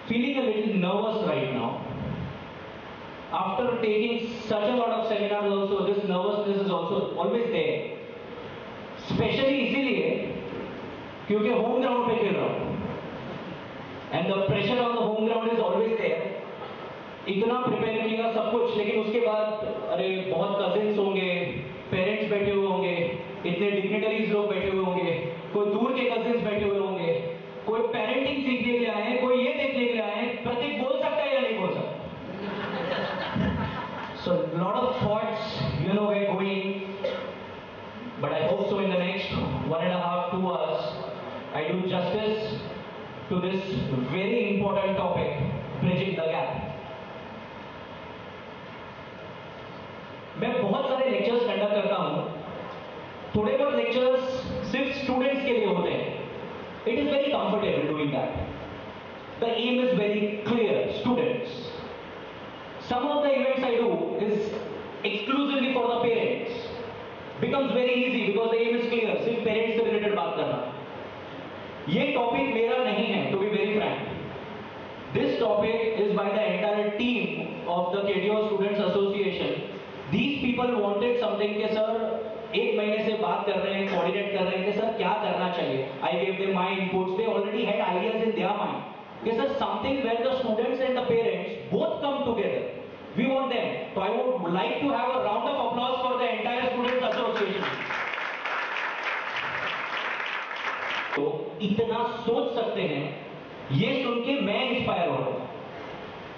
feeling a little nervous right now. After taking such a lot of seminars also, this nervousness is also always there. Especially इसीलिए क्योंकि home ground पे खेल रहा हूँ. And the pressure on the home ground is always there. इतना prepare किया सब कुछ, लेकिन उसके बाद अरे बहुत कजिन्स होंगे, पेरेंट्स बैठे हुए होंगे, इतने डिग्निटरीज लोग बैठे हुए होंगे, कोई दूर के कजिन्स बैठे हुए होंगे, कोई पेरेंटिंग सीखने के लिए आए हैं, कोई ये देखने के लिए आए हैं, प्रतीक बोल सकता है या नहीं बोल सकता. So lot of thoughts, were going, but I hope so in the next 1.5-2 hours, I do justice to this very important topic, bridging the gap. मैं बहुत सारे लेक्चर्स कंडक्ट करता हूं. थोड़े बहुत लेक्चर्स सिर्फ स्टूडेंट्स के लिए होते हैं. It is very comfortable doing that. The aim is very clear, students. Some of the events I do is exclusively for the parents. Becomes very easy because the aim is clear. सिर्फ parents से related बात करना. ये topic मेरा नहीं है, to be very frank. This topic is by the entire team of the KDO students association. These people wanted something कि sir एक महीने से बात कर रहे हैं, कोऑर्डिनेट कर रहे हैं कि सर क्या करना चाहिए. I gave them my inputs. They already had ideas in their mind. कि sir something where the students and the parents both come together. We want them. So I would like to have a round of applause for the entire students association. तो इतना सोच सकते हैं, ये सुन के मैं inspire हो रहा हूँ.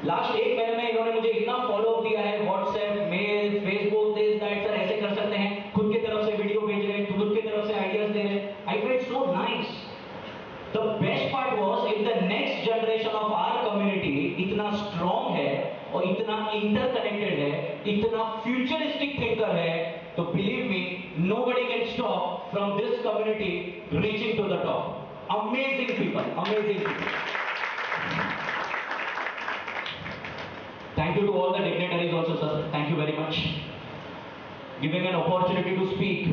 लास्ट एक महीने में इन्होंने मुझे इतना फॉलो अप दिया है, WhatsApp, mail, Facebook, this that. Sir ऐसे कर सकते हैं, खुद की तरफ से वीडियो भेज रहे हैं, खुद की तरफ से आइडियाज दे रहे हैं. I felt so nice. The best part was if the next generation of our community इतना स्ट्रांग है और इतना इंटरकनेक्टेड है, इतना फ्यूचरिस्टिक थिंकर है, तो believe me, nobody can stop from this community reaching to the top. Amazing people, amazing people. Thank you to all the dignitaries also, sir. Thank you very much. Giving an opportunity to speak.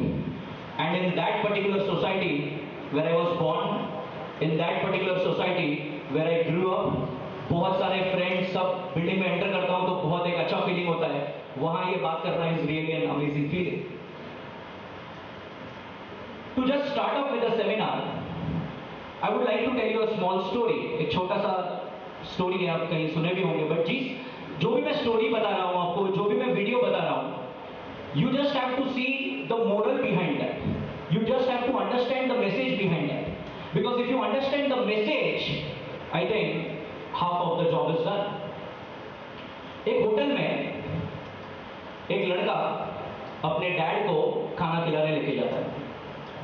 And in that particular society where I was born, in that particular society where I grew up, बहुत सारे friends सब building में enter करता हूँ तो बहुत एक अच्छा फीलिंग होता है. वहाँ ये बात करना is really an amazing feeling. To just start off with the seminar, I would like to tell you a small story. एक छोटा सा स्टोरी है, आप कहीं सुने भी होंगे, बट जो भी मैं स्टोरी बता रहा हूं आपको, जो भी मैं वीडियो बता रहा हूं, you just have to see the moral behind that. You just have to understand the message behind that. Because if you understand the message, I think half of the job is done. एक hotel में एक लड़का अपने dad को खाना खिलाने लेके जाता है.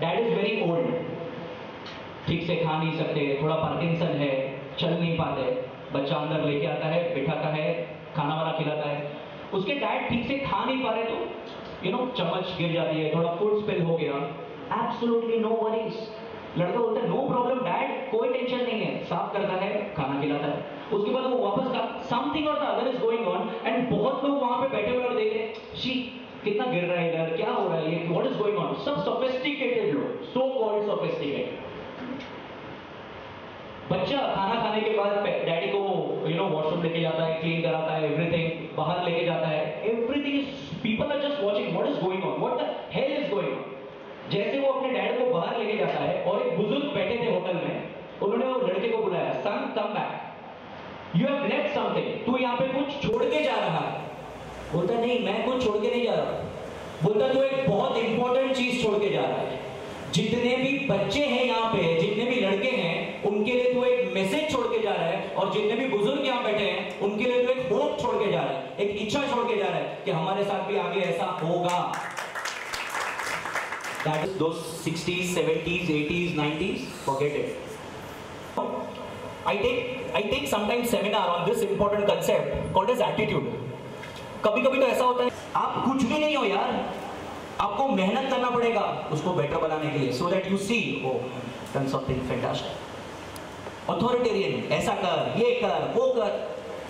डैड इज वेरी ओल्ड, ठीक से खा नहीं सकते, थोड़ा पार्किंसन है, चल नहीं पाते. बच्चा अंदर लेके आता है, बिठाता है, खाना वाना खिलाता है. उसके डैड ठीक से खा नहीं पा रहे तो चम्मच गिर जाती है, थोड़ा फूड स्पिल हो गया. Absolutely no worries. लड़का बोलता है नो प्रॉब्लम डैड, कोई टेंशन नहीं है. साफ करता है, खाना खिलाता है. उसके बाद वो वापस का समथिंग और the other is going on. And बहुत लोग वहां पे बैठे हुए और देख रहे हैं, शी कितना गिर रहा है इधर, क्या हो रहा है, ये व्हाट इज गोइंग ऑन. सब सोफिस्टिकेटेड लोग, सो कॉल्ड सोफिस्टिकेटेड. बच्चा खाना खाने के बाद डैडी को वॉशरूम लेके जाता है, क्लीन कराता है, एवरीथिंग बाहर लेके जाता है. Everything is, people are just watching what is going on, what the hell is going on. जैसे वो अपने डैड को बाहर लेके जाता है और एक बुजुर्ग बैठे थे होटल में, उन्होंने वो लड़के को बुलाया, son come back, you have left something. तू यहाँ पे कुछ छोड़ के जा रहा है. बोलता नहीं, मैं कुछ छोड़ के नहीं जा रहा. बोलता तू एक बहुत इंपॉर्टेंट चीज छोड़ के जा रहा है. जितने भी बच्चे हैं यहाँ पे, जितने भी लड़के हैं, उनके लिए तो एक मैसेज छोड़ के जा रहा है. और जितने भी बुजुर्ग यहाँ बैठे हैं, उनके लिए तो एक होप छोड़ के जा रहा है, एक इच्छा छोड़ के जा रहा है कि हमारे साथ भी आगे ऐसा होगा. That is those 60s, 70s, 80s, 90s, forget it. I take sometimes seminar on this important concept called as attitude. कभी-कभी तो ऐसा होता है, आप कुछ भी नहीं हो यार, आपको मेहनत करना पड़ेगा उसको बेटर बनाने के लिए, so that you see, oh, done something fantastic. Authoritarian, ऐसा कर, ये कर, वो कर.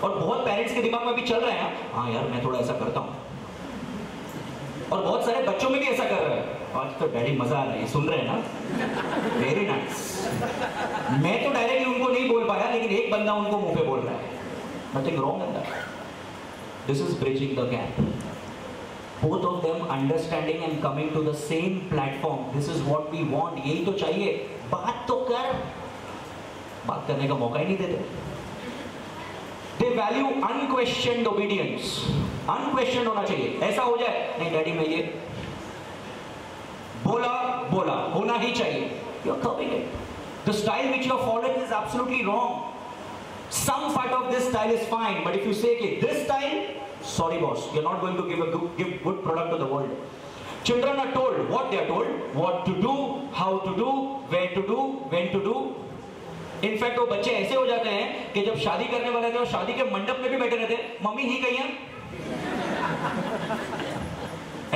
और बहुत पेरेंट्स के दिमाग में भी चल रहे हैं, हाँ यार मैं थोड़ा ऐसा करता हूँ. और बहुत सारे बच्चों में भी ऐसा कर रहे हैं, आज तो डैडी मजा आ रहा है, सुन रहे हैं ना? Very nice. मैं तो डायरेक्टली उनको नहीं बोल पाया, लेकिन एक बंदा उनको मुंह पे बोल रहा है। Nothing wrong in that. This is bridging the gap. Both of them understanding and coming to the same platform. This is what we want. यही तो चाहिए। बात तो कर, बात करने का मौका ही नहीं देते। They value unquestioned obedience. Unquestioned होना चाहिए। ऐसा हो जाए, नहीं डैडी मैं ये बोला होना ही चाहिए। You're copying it. The style which you're following is absolutely wrong. Some part of this style is fine, but if you say कि this style, sorry boss, you're not going to give good product to the world. Children are told what they are told, what to do, how to do, where to do, when to do. In fact वो बच्चे ऐसे हो जाते हैं कि जब शादी करने वाले थे और शादी के मंडप में भी बैठे रहते, मम्मी ही गई हैं,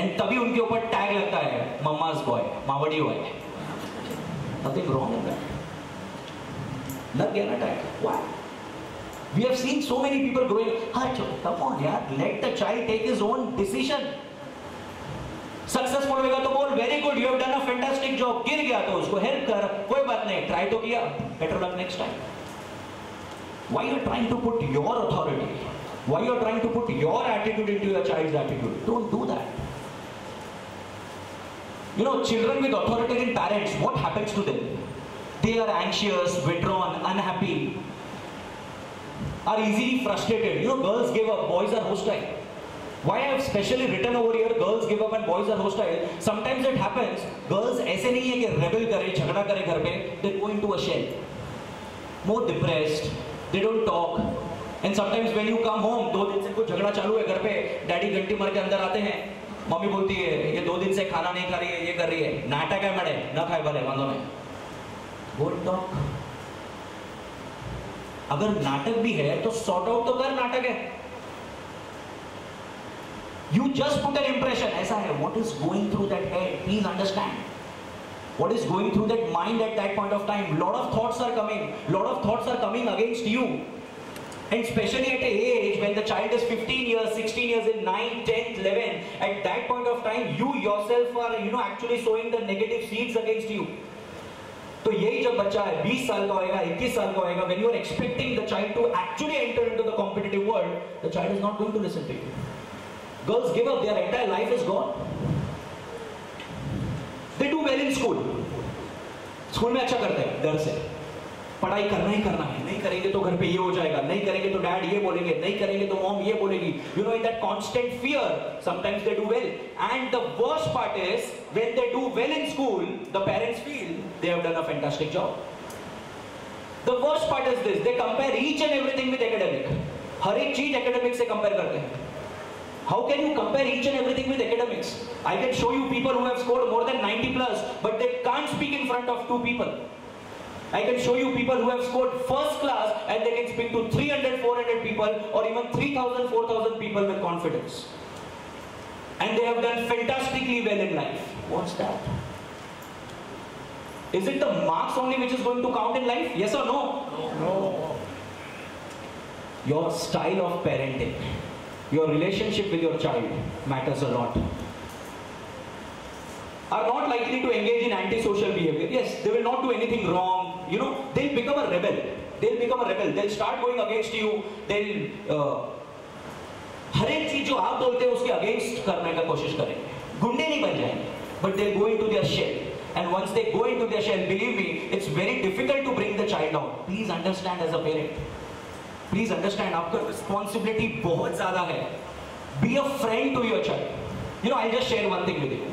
and तभी उनके ऊपर टैग लगता है मम्मा's boy, Mawdi boy. Nothing wrong in that. लग गया ना tag? Why? We have seen so many people growing. Come on, yaar, let the child take his own decision. Successful होगा तो बोल very good, you have done a fantastic job. गिर गया तो उसको help कर, कोई बात नहीं, try तो किया, better luck next time. Why you are trying to put your authority? Why you are trying to put your attitude into your child's attitude? Don't do that. You know, children with authoritarian parents, what happens to them? They are anxious, withdrawn, unhappy, are easily frustrated. You know, girls give up, boys are hostile. Why I have specially written over here, girls give up and boys are hostile. Sometimes it happens, girls ऐसे नहीं है कि rebel करे, झगड़ा करे घर पे, they go into a shell. More depressed, they don't talk. And sometimes when you come home, 2 दिन से कुछ झगड़ा चालू है घर पे, डैडी घंटी मार के अंदर आते हैं, मम्मी बोलती है ये 2 दिन से खाना नहीं खा रही है, ये कर रही है, नाटक है मड़े, ना खाए भले वांदो नहीं। Don't talk. अगर नाटक भी है तो सॉर्ट आउट तो कर, नाटक है। You just put an impression, ऐसा है, what is going through that head? Please understand. What is going through that mind at that point of time? Lot of thoughts are coming against you. And especially at an age when the child is 15 years, 16 years, in 9, 10, 11, at that point of time, you yourself are, actually sowing the negative seeds against you. तो यही जब बच्चा है 20 साल का होएगा, 21 साल का होएगा, when you are expecting the child to actually enter into the competitive world, the child is not going to listen to you. Girls give up, their entire life is gone. They do well in school. School में अच्छा करते हैं, डर से पढ़ाई करना ही करना है, नहीं करेंगे तो घर पे ये हो जाएगा, नहीं करेंगे तो डैड ये बोलेंगे, नहीं करेंगे तो मॉम ये बोलेगी. You know, in that constant fear, sometimes they do well. And the worst part is, when they do well in school, the parents feel they have done a fantastic job. The worst part is this, they compare each and everything with academic. हर एक चीज academic से compare करते हैं. How can you compare each and everything with academics? I can show you people who have scored more than 90 plus, but they can't speak in front of 2 people. I can show you people who have scored first class and they can speak to 300, 400 people or even 3,000, 4,000 people with confidence. And they have done fantastically well in life. What's that? Is it the marks only which is going to count in life? Yes or no? No. Your style of parenting, your relationship with your child matters a lot. Are not likely to engage in antisocial behavior. Yes, they will not do anything wrong. You know, they'll become a rebel. They'll start going against you. They'll हर एक चीज जो आप बोलते हैं उसके against करने का कोशिश करेंगे. गुंडे नहीं बन जाएंगे, but they'll go into their shell. And once they go into their shell, believe me, it's very difficult to bring the child out. Please understand as a parent. Please understand, आपका responsibility बहुत ज़्यादा है. Be a friend to your child. You know, I'll just share one thing with you.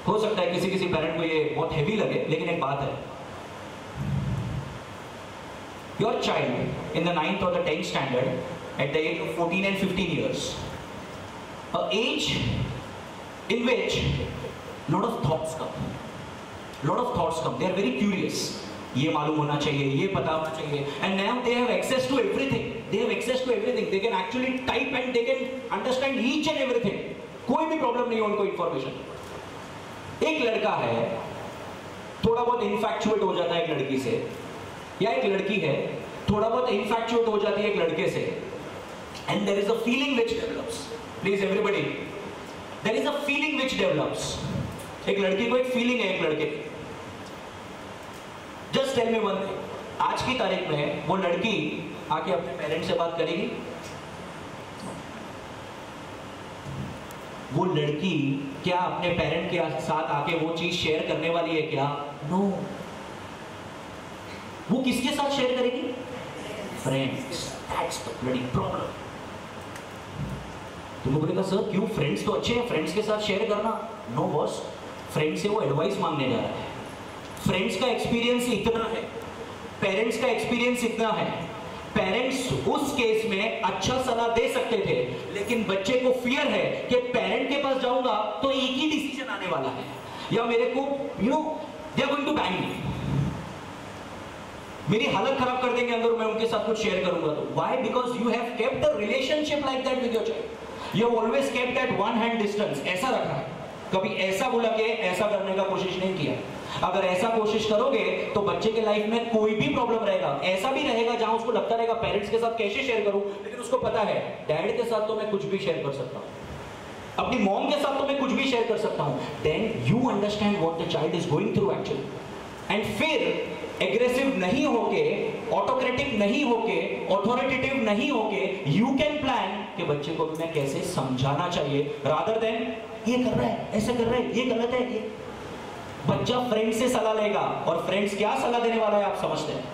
हो सकता है किसी parent को ये बहुत हेवी लगे, लेकिन एक बात है. Your child in the 9th or the 10th standard, at the age of 14 and 15 years, an age in which lot of thoughts come. They are very curious. ये मालूम होना चाहिए, ये पता होना चाहिए. And now they have access to everything. They can actually type and they can understand each and everything. कोई भी प्रॉब्लम नहीं है उनको इंफॉर्मेशन. एक लड़का है, थोड़ा बहुत इनफैक्चुएट हो जाता है एक लड़की से, या एक लड़की है, थोड़ा बहुत इनफैक्चुएट हो जाती है एक लड़के से, and there is a feeling which develops. Please everybody, there is a feeling which develops. एक लड़की को एक फीलिंग है एक लड़के की। Just tell me one thing, आज की तारीख में वो लड़की आके अपने पेरेंट्स से बात करेगी? वो लड़की क्या अपने पेरेंट के साथ आके वो चीज शेयर करने वाली है क्या? नो। वो किसके साथ शेयर करेगी? Friends. That's the bloody problem. तुम बोलेगा सर क्यों, फ्रेंड्स तो अच्छे हैं, फ्रेंड्स के साथ शेयर करना। नो बॉस, फ्रेंड से वो एडवाइस मांगने जा रहा है। फ्रेंड्स का एक्सपीरियंस इतना है, पेरेंट्स का एक्सपीरियंस इतना है। पेरेंट्स उस केस में अच्छा सलाह दे सकते थे, लेकिन बच्चे को फियर है कि पेरेंट के पास जाऊंगा तो एक ही डिसीजन आने वाला है, या मेरे को they are going to bang me, मेरी हालत खराब कर देंगे अगर मैं उनके साथ कुछ शेयर करूंगा तो। Why? Because you have kept a relationship like that with your child. You have always kept at one hand distance. ऐसा रखा है, कभी ऐसा बोला के ऐसा करने का कोशिश नहीं किया। अगर ऐसा कोशिश करोगे तो बच्चे के लाइफ में कोई भी प्रॉब्लम रहेगा, ऐसा भी रहेगा जहां उसको लगता रहेगा पेरेंट्स के साथ कैसे शेयर करूं, लेकिन उसको पता है डैड के साथ तो मैं कुछ भी शेयर कर सकता हूं, अपनी मॉम के साथ तो मैं कुछ भी शेयर कर सकता हूं। Then you understand what the child is going through actually, and फिर एग्रेसिव नहीं होके, ऑटोक्रेटिक नहीं होके, ऑथोरिटेटिव नहीं होके, यू कैन प्लान कि बच्चे को भी मैं कैसे समझाना चाहिए, रादर देन ये कर रहा है, ऐसे कर रहा है, ये गलत है। ये बच्चा फ्रेंड से सलाह लेगा, और फ्रेंड्स क्या सलाह देने वाला है आप समझते हैं?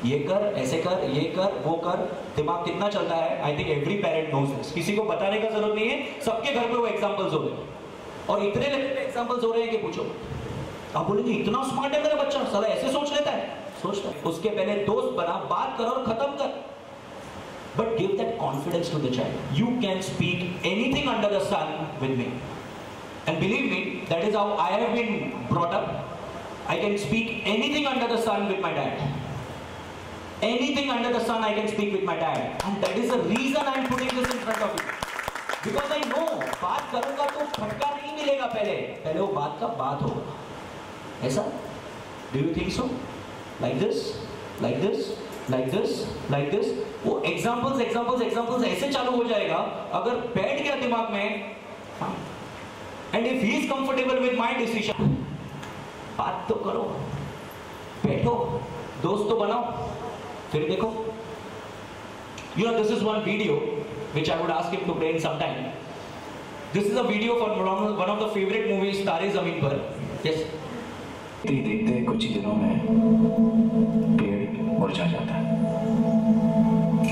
ये कर, ऐसे कर, ये कर, वो कर। दिमाग कितना चलता है, I think every parent knows this. किसी को बताने का जरूरत नहीं है, सबके घर पे वो एग्जांपल्स हो रहे हैं, और इतने लेवल पे एग्जांपल्स हो रहे हैं कि पूछो। आप बोलेंगे इतना स्मार्ट है मेरा बच्चा, साला ऐसे सोच लेता है। सोचता है, उसके पहले दोस्त बना, बात कर और खत्म कर। But give that confidence to the child. You can speak anything under the sun with me. And believe me, that is how I have been brought up. I can speak anything under the sun with my dad. Anything under the sun I can speak with my dad. And that is the reason I am putting this in front of you. Because I know, बात करूंगा तो फटका नहीं मिलेगा पहले वो बात का बात होगा। ऐसा? Do you think so? Like this? Like this? Like this? Like this? वो examples ऐसे चालू हो जाएगा, अगर बैठ गया दिमाग में, and if he is comfortable with my decision, बात तो करो, बैठो, दोस्त तो बनाओ, फिर देखो। You know, this is one video which I would ask him to play in some time. This is a video from one of the favorite movies, तारे ज़मीन पर। Yes. देखते कुछ ही दिनों में पेड़ मुरझा जाता है,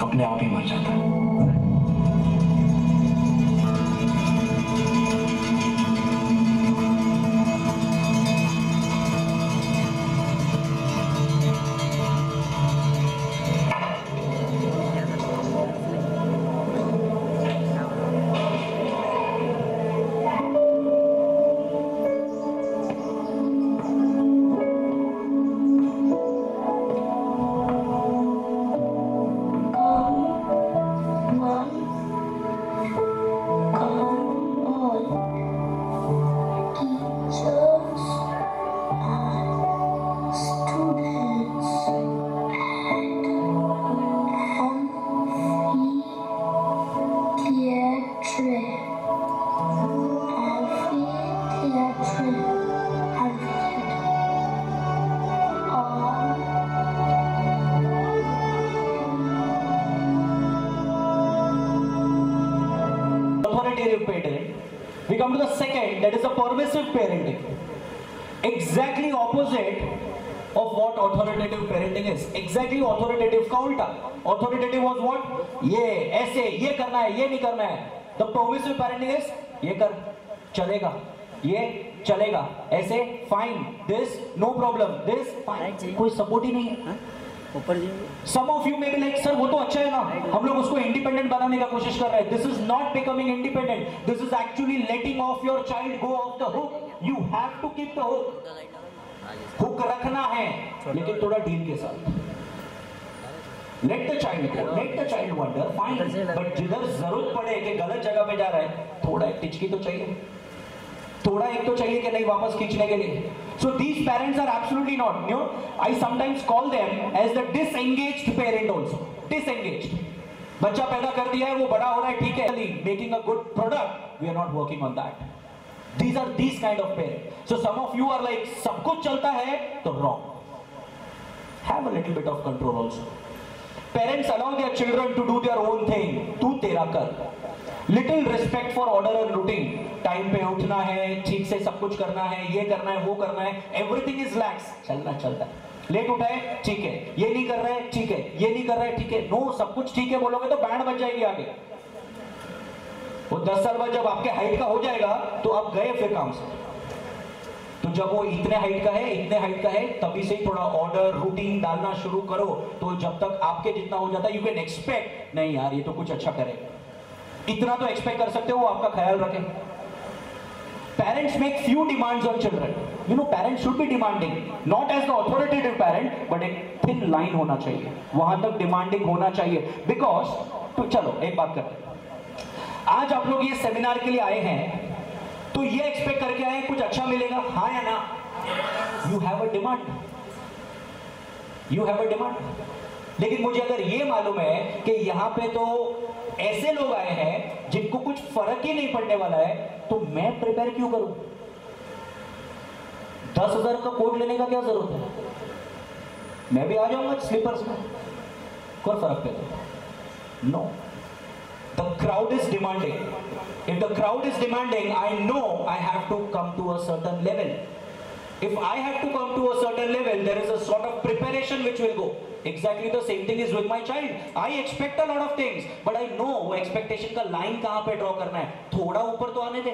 अपने आप ही मर जाता है। Parenting. We come to the second, that is the permissive parenting. Exactly opposite of what authoritative parenting is. Exactly authoritative का उल्टा. Authoritative was what? ये ऐसे, ये करना है, ये नहीं करना है. The permissive parenting is ये कर, चलेगा, ये चलेगा, ऐसे fine, this no problem, this fine. कोई सपोर्ट ही नहीं है. Some of you may be like, sir वो तो अच्छा है ना, हम लोग उसको इंडिपेंडेंट बनाने का कोशिश कर रहे हैं. This is not becoming independent. This is actually letting off your child go off the hook. You have to keep the hook. Hook रखना है, लेकिन थोड़ा ढील के साथ. Let the child go, let the child wander, fine. But जिधर जरूरत पड़े कि गलत जगह पे जा रहा है, थोड़ा एक टिचकी तो चाहिए. थोड़ा एक तो चाहिए कि नहीं वापस खींचने के लिए. So these parents are absolutely not. You know, I sometimes call them as the disengaged parent also. Disengaged. बच्चा पैदा कर दिया है, वो बड़ा हो रहा है, ठीक है. Making a good product, we are not working on that. These are these kind of parents. So some of you are like, सब कुछ चलता है तो wrong. Have a little bit of control also. Parents allow their children to do their own thing. तू तेरा कर. Little respect for order and routine. Time पे उठना है, ठीक से सब कुछ करना है, ये करना है, वो करना है. Everything is lax. चलना चलता है. लेट उठा है, ठीक है. ये नहीं कर रहा है, ठीक है. ये नहीं कर रहा है, ठीक है. नो, सब कुछ ठीक है बोलोगे तो बैंड बज जाएगी आगे. वो 10 साल बाद जब आपके हाइट का हो जाएगा तो आप गए फिर काम से. तो जब वो इतने हाइट का है, इतने हाइट का है, तभी से ही थोड़ा ऑर्डर रूटीन डालना शुरू करो. तो जब तक आपके जितना हो जाता है, यू कैन एक्सपेक्ट, नहीं यार ये तो कुछ अच्छा करे, इतना तो एक्सपेक्ट कर सकते हो, वो आपका ख्याल रखें. Parents make few demands on children. You know, parents should be demanding, not as the authoritative parent, but एक thin line होना चाहिए. वहां तक demanding होना चाहिए. Because, तो चलो एक बात करते हैं. आज आप लोग ये सेमिनार के लिए आए हैं, तो ये एक्सपेक्ट करके आए कुछ अच्छा मिलेगा, हाँ या ना? You have a demand. You have a demand. लेकिन मुझे अगर ये मालूम है कि यहाँ पे तो ऐसे लोग आए हैं जिनको कुछ फर्क ही नहीं पड़ने वाला है, तो मैं प्रिपेयर क्यों करूं? 10,000 का कोट लेने का क्या जरूरत है? मैं भी आ जाऊंगा स्लीपर्स में, कोई फर्क पड़ता? No. The crowd is demanding. If the crowd is demanding, I know I have to come to a certain level. If I have to come to a certain level, there is a sort of preparation which will go. Exactly the same thing is with my child. I expect a lot of things, but I know वो expectation का line कहाँ पे draw करना है. थोड़ा ऊपर तो आने दे,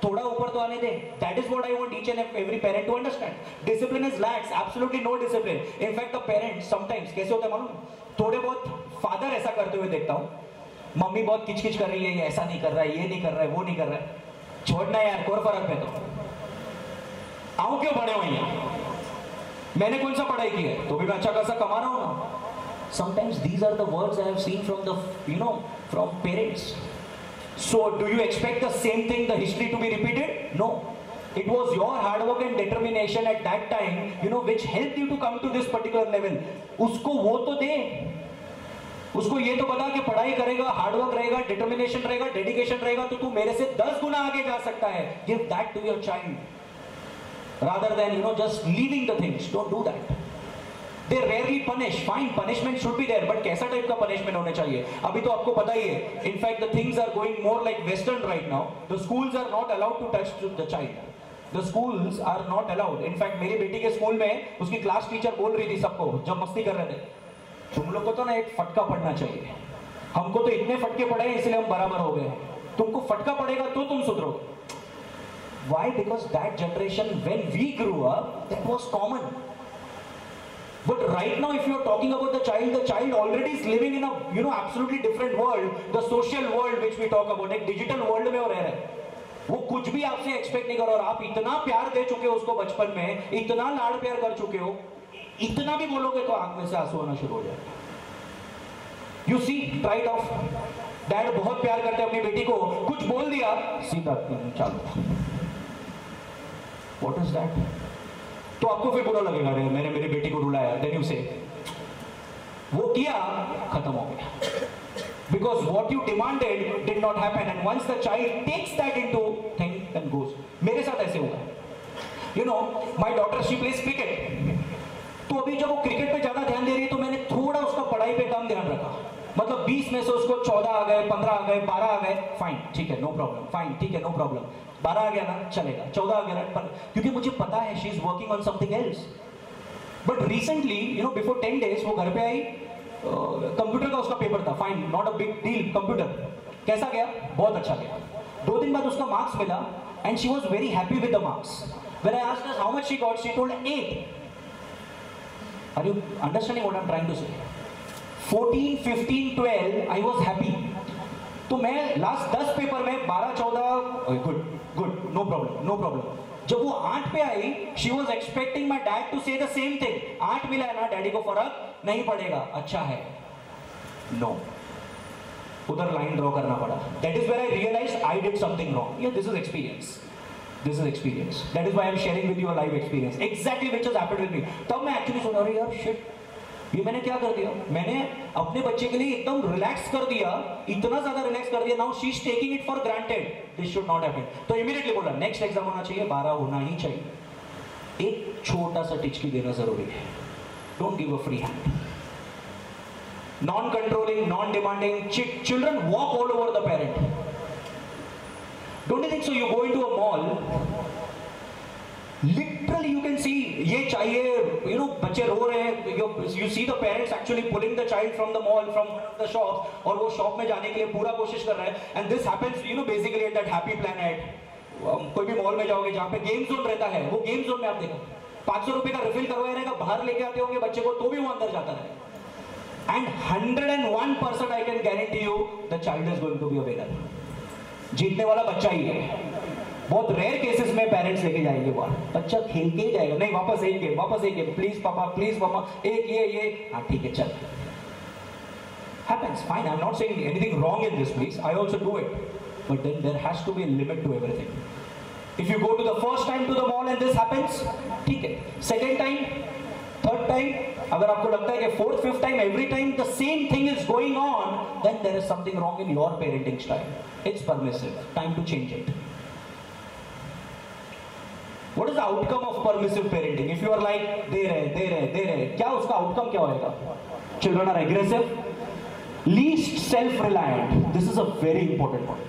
थोड़ा ऊपर तो आने दे. That is what I want each and every parent to understand. Discipline is lax, absolutely no discipline. In fact, the parents sometimes कैसे होता है मालूम? थोड़े बहुत father ऐसा करते हुए देखता हूँ. मम्मी बहुत किचकिच कर रही है, ये ऐसा नहीं कर रहा है, ये नहीं कर रहा है, वो नहीं कर रहा है. छोड़ना यार, कोई फर्क है तो. आऊं क्यों बड़े हुए हैं? मैंने कौन सा पढ़ाई की है? तो भी मैं अच्छा खासा कमा रहा हूं ना. Sometimes these are the words I have seen from the, from parents. So do you expect the same thing, the history to be repeated? No. It was your hard work and determination at that time, which helped you to come to this particular level. उसको वो तो दे. उसको ये तो बता कि पढ़ाई करेगा, हार्डवर्क रहेगा, डिटर्मिनेशन रहेगा, डेडिकेशन रहेगा, तो तू मेरे से 10 गुना आगे जा सकता है. Give that to your child. Rather than just leaving the things. Don't do that. They rarely punish. Fine, punishment should be there, but कैसा टाइप का punishment होने चाहिए? अभी तो आपको पता ही है. In fact, the things are going more like Western right now. The schools are not allowed to touch the child. The schools are not allowed. In fact, मेरी बेटी के स्कूल में उसकी क्लास टीचर बोल रही थी सबको जब मस्ती कर रहे थे, तुम लोग को तो ना एक फटका पड़ना चाहिए. हमको तो इतने फटके पड़े इसलिए हम बराबर हो गए. तुमको फटका पड़ेगा तो तुम सुधरोगे. Why? Because that generation, when we grew up, that was common. But right now, if you are talking about the child already is living in a, absolutely different world. The social world which we talk about, एक digital world में वो रह रहा है. वो कुछ भी आपसे एक्सपेक्ट नहीं कर, और आप इतना प्यार दे चुके हो उसको बचपन में, इतना लाड प्यार कर चुके हो, इतना भी बोलोगे तो आंख में से आंसू आना शुरू हो जाएगा. You see, right off, dad बहुत प्यार करते हैं अपनी बेटी को, कुछ बोल दिया सीधा चालू. What is that? तो आपको फिर बुरा लगेगा, रे मैंने मेरी बेटी को रुलाया. Then you say, वो किया, खत्म हो गया. Because what you demanded did not happen, and once the child takes that into thing and goes. मेरे साथ ऐसे हुआ. My daughter she plays cricket. तो अभी जब वो क्रिकेट पे ज्यादा ध्यान दे रही है, तो मैंने थोड़ा उसका पढ़ाई पे कम ध्यान रखा. मतलब 20 में से उसको 14 आ गए, 15 आ गए, 12 आ गए, फाइन ठीक है, नो प्रॉब्लम. फाइन ठीक है, नो प्रॉब्लम. 12 आ गया ना, चलेगा. 14 आ गया ना, क्योंकि मुझे पता है she is working on something else. But recently before 10 days वो घर पे आई, कंप्यूटर का उसका पेपर था. Fine, not a big deal. Computer कैसा गया? बहुत अच्छा गया. 2 दिन बाद उसका मार्क्स मिला and she was very happy with the marks. When I asked her how much she got, she told 8. Are you understanding what I am trying to say? 14, 15, 12 I was happy. तो मैं last 10 paper में 12, 14 good, no problem, no problem. जब वो 8 पे आई, she was expecting my dad to say the same thing. 8 मिला है ना, डैडी को फर्क नहीं पड़ेगा, अच्छा है. नो, उधर लाइन ड्रॉ करना पड़ा. That is where I realise I did something wrong. This is experience. This is experience. That is why I am sharing with you a live experience. Exactly which has happened with me. तब मैं actually सोच रहा हूँ यार, shit, ये मैंने क्या कर दिया, मैंने अपने बच्चे के लिए एकदम रिलैक्स कर दिया, इतना ज्यादा रिलैक्स कर दिया, now she is taking it for granted, this should not happen. तो इमीडिएटली बोला नेक्स्ट एग्जाम होना चाहिए, 12 होना ही चाहिए। एक छोटा सा टिचकी देना जरूरी है, don't give a free hand. Non controlling, non demanding, children walk all over the parent. Don't you think so? You go into a mall, literally you can see ये चाहिए, you know, बच्चे रो रहे हैं, you see the parents actually pulling the child from the mall, from the shop, और वो shop में जाने के लिए पूरा कोशिश कर रहा है। and this happens, you know, basically at that Happy Planet, कोई भी मॉल में जाओगे जहाँ पे गेम जोन रहता है, वो गेम जोन में आप देखो 500 रुपए का रिफिल करवाया रहेगा, बाहर लेके आते होंगे बच्चे को तो भी वो अंदर जाता रहेगा। and 101% I can guarantee you the child is going to be a winner। जीतने वाला बच्चा ही है। बहुत रेयर केसेस में पेरेंट्स लेके जाएंगे बाहर, बच्चा खेल के ही जाएगा, नहीं वापस एक गेम, वापस एक गेम, प्लीज पापा एक ये, हाँ ठीक है चल। happens, fine, I'm not saying anything wrong in this, please, I also do it, but then there has to be a limit to everything। if you go to the first time to the mall and this happens, ठीक है, second time, third time, अगर आपको लगता है कि fourth, fifth time, every time the same thing is going on, then there is something wrong in your parenting style। it's permissive, time to change it। What is the outcome of permissive parenting? If you are like दे रहे, क्या उसका outcome क्या होएगा? Children are aggressive, least self-reliant. This is a very important point.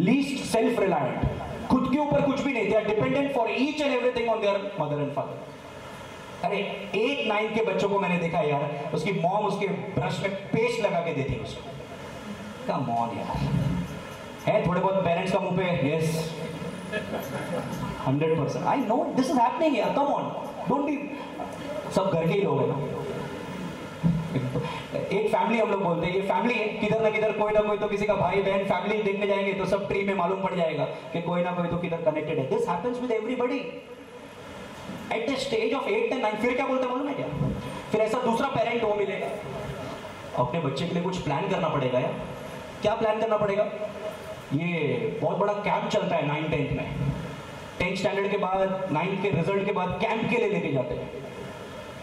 Least self-reliant. खुद के ऊपर कुछ भी नहीं, they are dependent for each and everything on their mother and father। अरे 8-9 के बच्चों को मैंने देखा यार, उसकी मॉम उसके ब्रश में पेस्ट लगा के देती है उसको। Come on यार, है थोड़े बहुत पेरेंट्स का मुंह पे yes 100%। I know this is happening here, come on, don't be, सब घर के ही लोग हैं ना। एक फैमिली हम लोग बोलते हैं, ये फैमिली है, किधर ना किधर कोई ना कोई तो किसी का भाई बहन फैमिली देखने जाएंगे तो सब ट्री में मालूम पड़ जाएगा कि कोई ना कोई तो किधर कनेक्टेड है। This happens with everybody at the stage of 8 and 9। फिर क्या बोलते मालूम है क्या? फिर ऐसा दूसरा पेरेंट वो मिलेगा, अपने बच्चे के लिए कुछ प्लान करना पड़ेगा यार। क्या प्लान करना पड़ेगा? ये बहुत बड़ा कैंप चलता है 9th-10th में, 10th स्टैंडर्ड के बाद 9th के रिजल्ट के बाद कैंप के लिए लेके जाते हैं।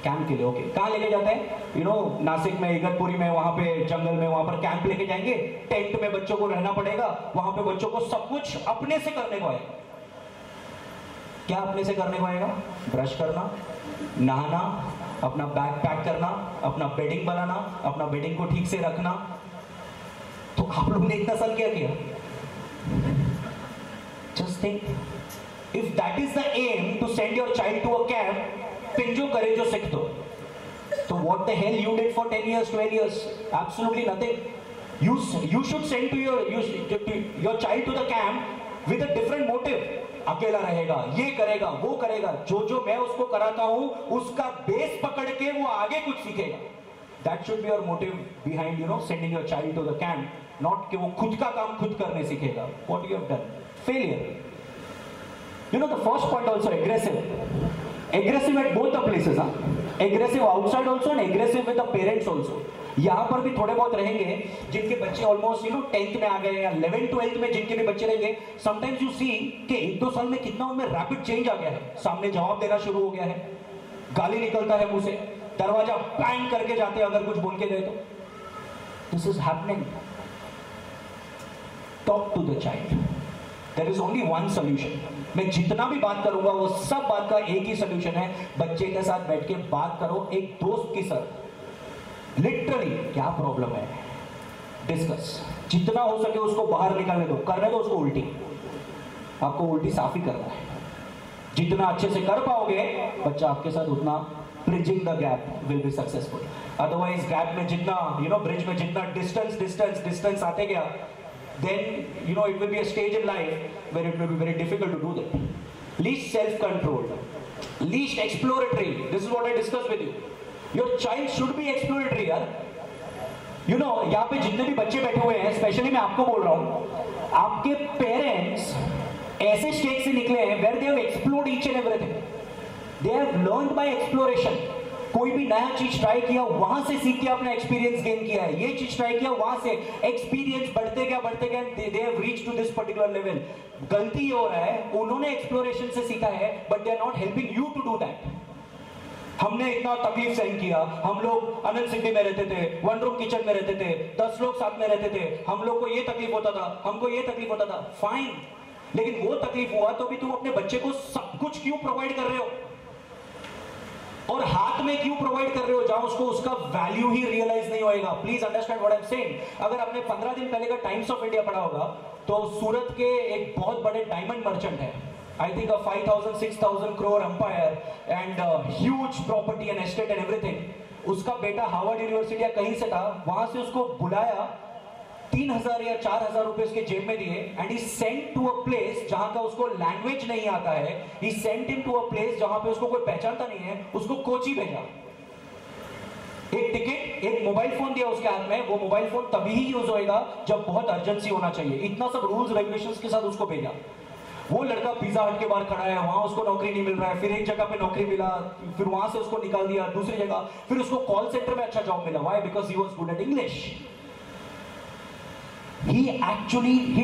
कैंप के लिए ओके, कहाँ लेके जाते हैं? यू नो नासिक में, इगतपुरी में, वहां पे जंगल में, वहां पर कैंप लेके जाएंगे। टेंट में बच्चों को रहना पड़ेगा, वहां पे बच्चों को सब कुछ अपने से करने को आएगा। क्या अपने से करने को आएगा? ब्रश करना, नहाना, अपना बैग पैक करना, अपना बेडिंग बनाना, अपना बेडिंग को ठीक से रखना। तो आप लोग ने इतना साल क्या किया? Just think, if that is the aim to send your child to a camp, पिंजो करे जो सीख दो। So what the hell you did for 10 years, 12 years? Absolutely nothing. You should send to your child to the camp with a different motive. अकेला रहेगा, ये करेगा, वो करेगा, जो मैं उसको कराता हूं उसका बेस पकड़ के वो आगे कुछ सीखेगा। That should be your motive behind, you know, sending your child to the camp, not कि वो खुद का काम खुद करने सीखेगा। What you have done? Failure. You know the first point also aggressive. Aggressive at both the places, huh? Aggressive outside also and aggressive with the parents also. यहाँ पर भी थोड़े बहुत रहेंगे जिनके बच्चे ऑलमोस्ट यू नो 10th में आ गए या 11th-12th में जिनके भी बच्चे रहेंगे। समटाइम्स यू सी कि 1-2 साल में कितना उनमें रैपिड चेंज आ गया है, सामने जवाब देना शुरू हो गया है, गाली निकलता है मुंह से, दरवाजा बैंग करके जाते हैं अगर कुछ बोल के गए तो। This is happening. Talk to the child, there is only one solution. मैं जितना भी बात करूंगा वो सब बात का एक ही सॉल्यूशन है, बच्चे के साथ बैठ के बात करो एक दोस्त की तरह। लिटरली क्या प्रॉब्लम है, डिस्कस, जितना हो सके उसको बाहर निकालने दो, करने दो उसको उल्टी। आपको उल्टी साफ ही करना है, जितना अच्छे से कर पाओगे बच्चा आपके साथ उतना bridging the gap will be successful. Otherwise gap में जितना यू नो ब्रिज में जितना डिस्टेंस आते गया, then you know it will be a stage in life where it will be very difficult to do that। least self-controlled, least exploratory, this is what I discussed with you। your child should be exploratory यार। you know यहाँ पे जितने भी बच्चे बैठे हुए हैं, specially मैं आपको बोल रहा हूँ, आपके पेरेंट्स ऐसे स्टेज से निकले हैं where they have explored each and everything, they have learned by exploration। कोई भी नया चीज ट्राई किया वहां से सीख के अपना एक्सपीरियंस गेन किया है, ये चीज ट्राई किया वहां से एक्सपीरियंस बढ़ते गया they have reached to this particular level. गलती हो रहा है, उन्होंने एक्सप्लोरेशन से सीखा है but they are not helping you to do that. हमने इतना तकलीफ सहन किया, हम लोग अनंत सिटी में रहते थे, वन रूम किचन में रहते थे, 10 लोग साथ में रहते थे, हम लोग को ये तकलीफ होता था, हमको ये तकलीफ होता था, फाइन। लेकिन वो तकलीफ हुआ तो भी तुम अपने बच्चे को सब कुछ क्यों प्रोवाइड कर रहे हो, और हाथ में क्यों प्रोवाइड कर रहे हो जहां उसको उसका वैल्यू ही रियलाइज नहीं होएगा। Please understand what I am saying. अगर आपने 15 दिन पहले का टाइम्स ऑफ इंडिया पढ़ा होगा तो सूरत के एक बहुत बड़े डायमंड मर्चेंट है, I think 5,000-6,000 crore empire and huge property and estate and everything, उसका बेटा हार्वर्ड यूनिवर्सिटी या कहीं से था, वहां से उसको बुलाया, 3,000 या 4,000 रुपए उसके जेब में दिए, and he sent to a place जहां का उसको लैंग्वेज नहीं आता है, he sent him to a place जहां पे उसको कोई पहचानता नहीं है, उसको कोची भेजा, एक टिकट, एक मोबाइल फोन दिया उसके हाथ में, वो मोबाइल फोन तभी ही यूज होएगा जब बहुत अर्जेंसी होना चाहिए, इतना सब रूल्स रेगुलेशंस के साथ उसको भेजा। वो लड़का पिज्जा हट के बाहर खड़ा है, वहां उसको नौकरी नहीं मिल रहा है, फिर एक जगह पे नौकरी मिला, फिर वहां से उसको निकाल दिया दूसरी जगह, फिर उसको कॉल सेंटर में अच्छा जॉब मिला। Why? Because he was good at English. He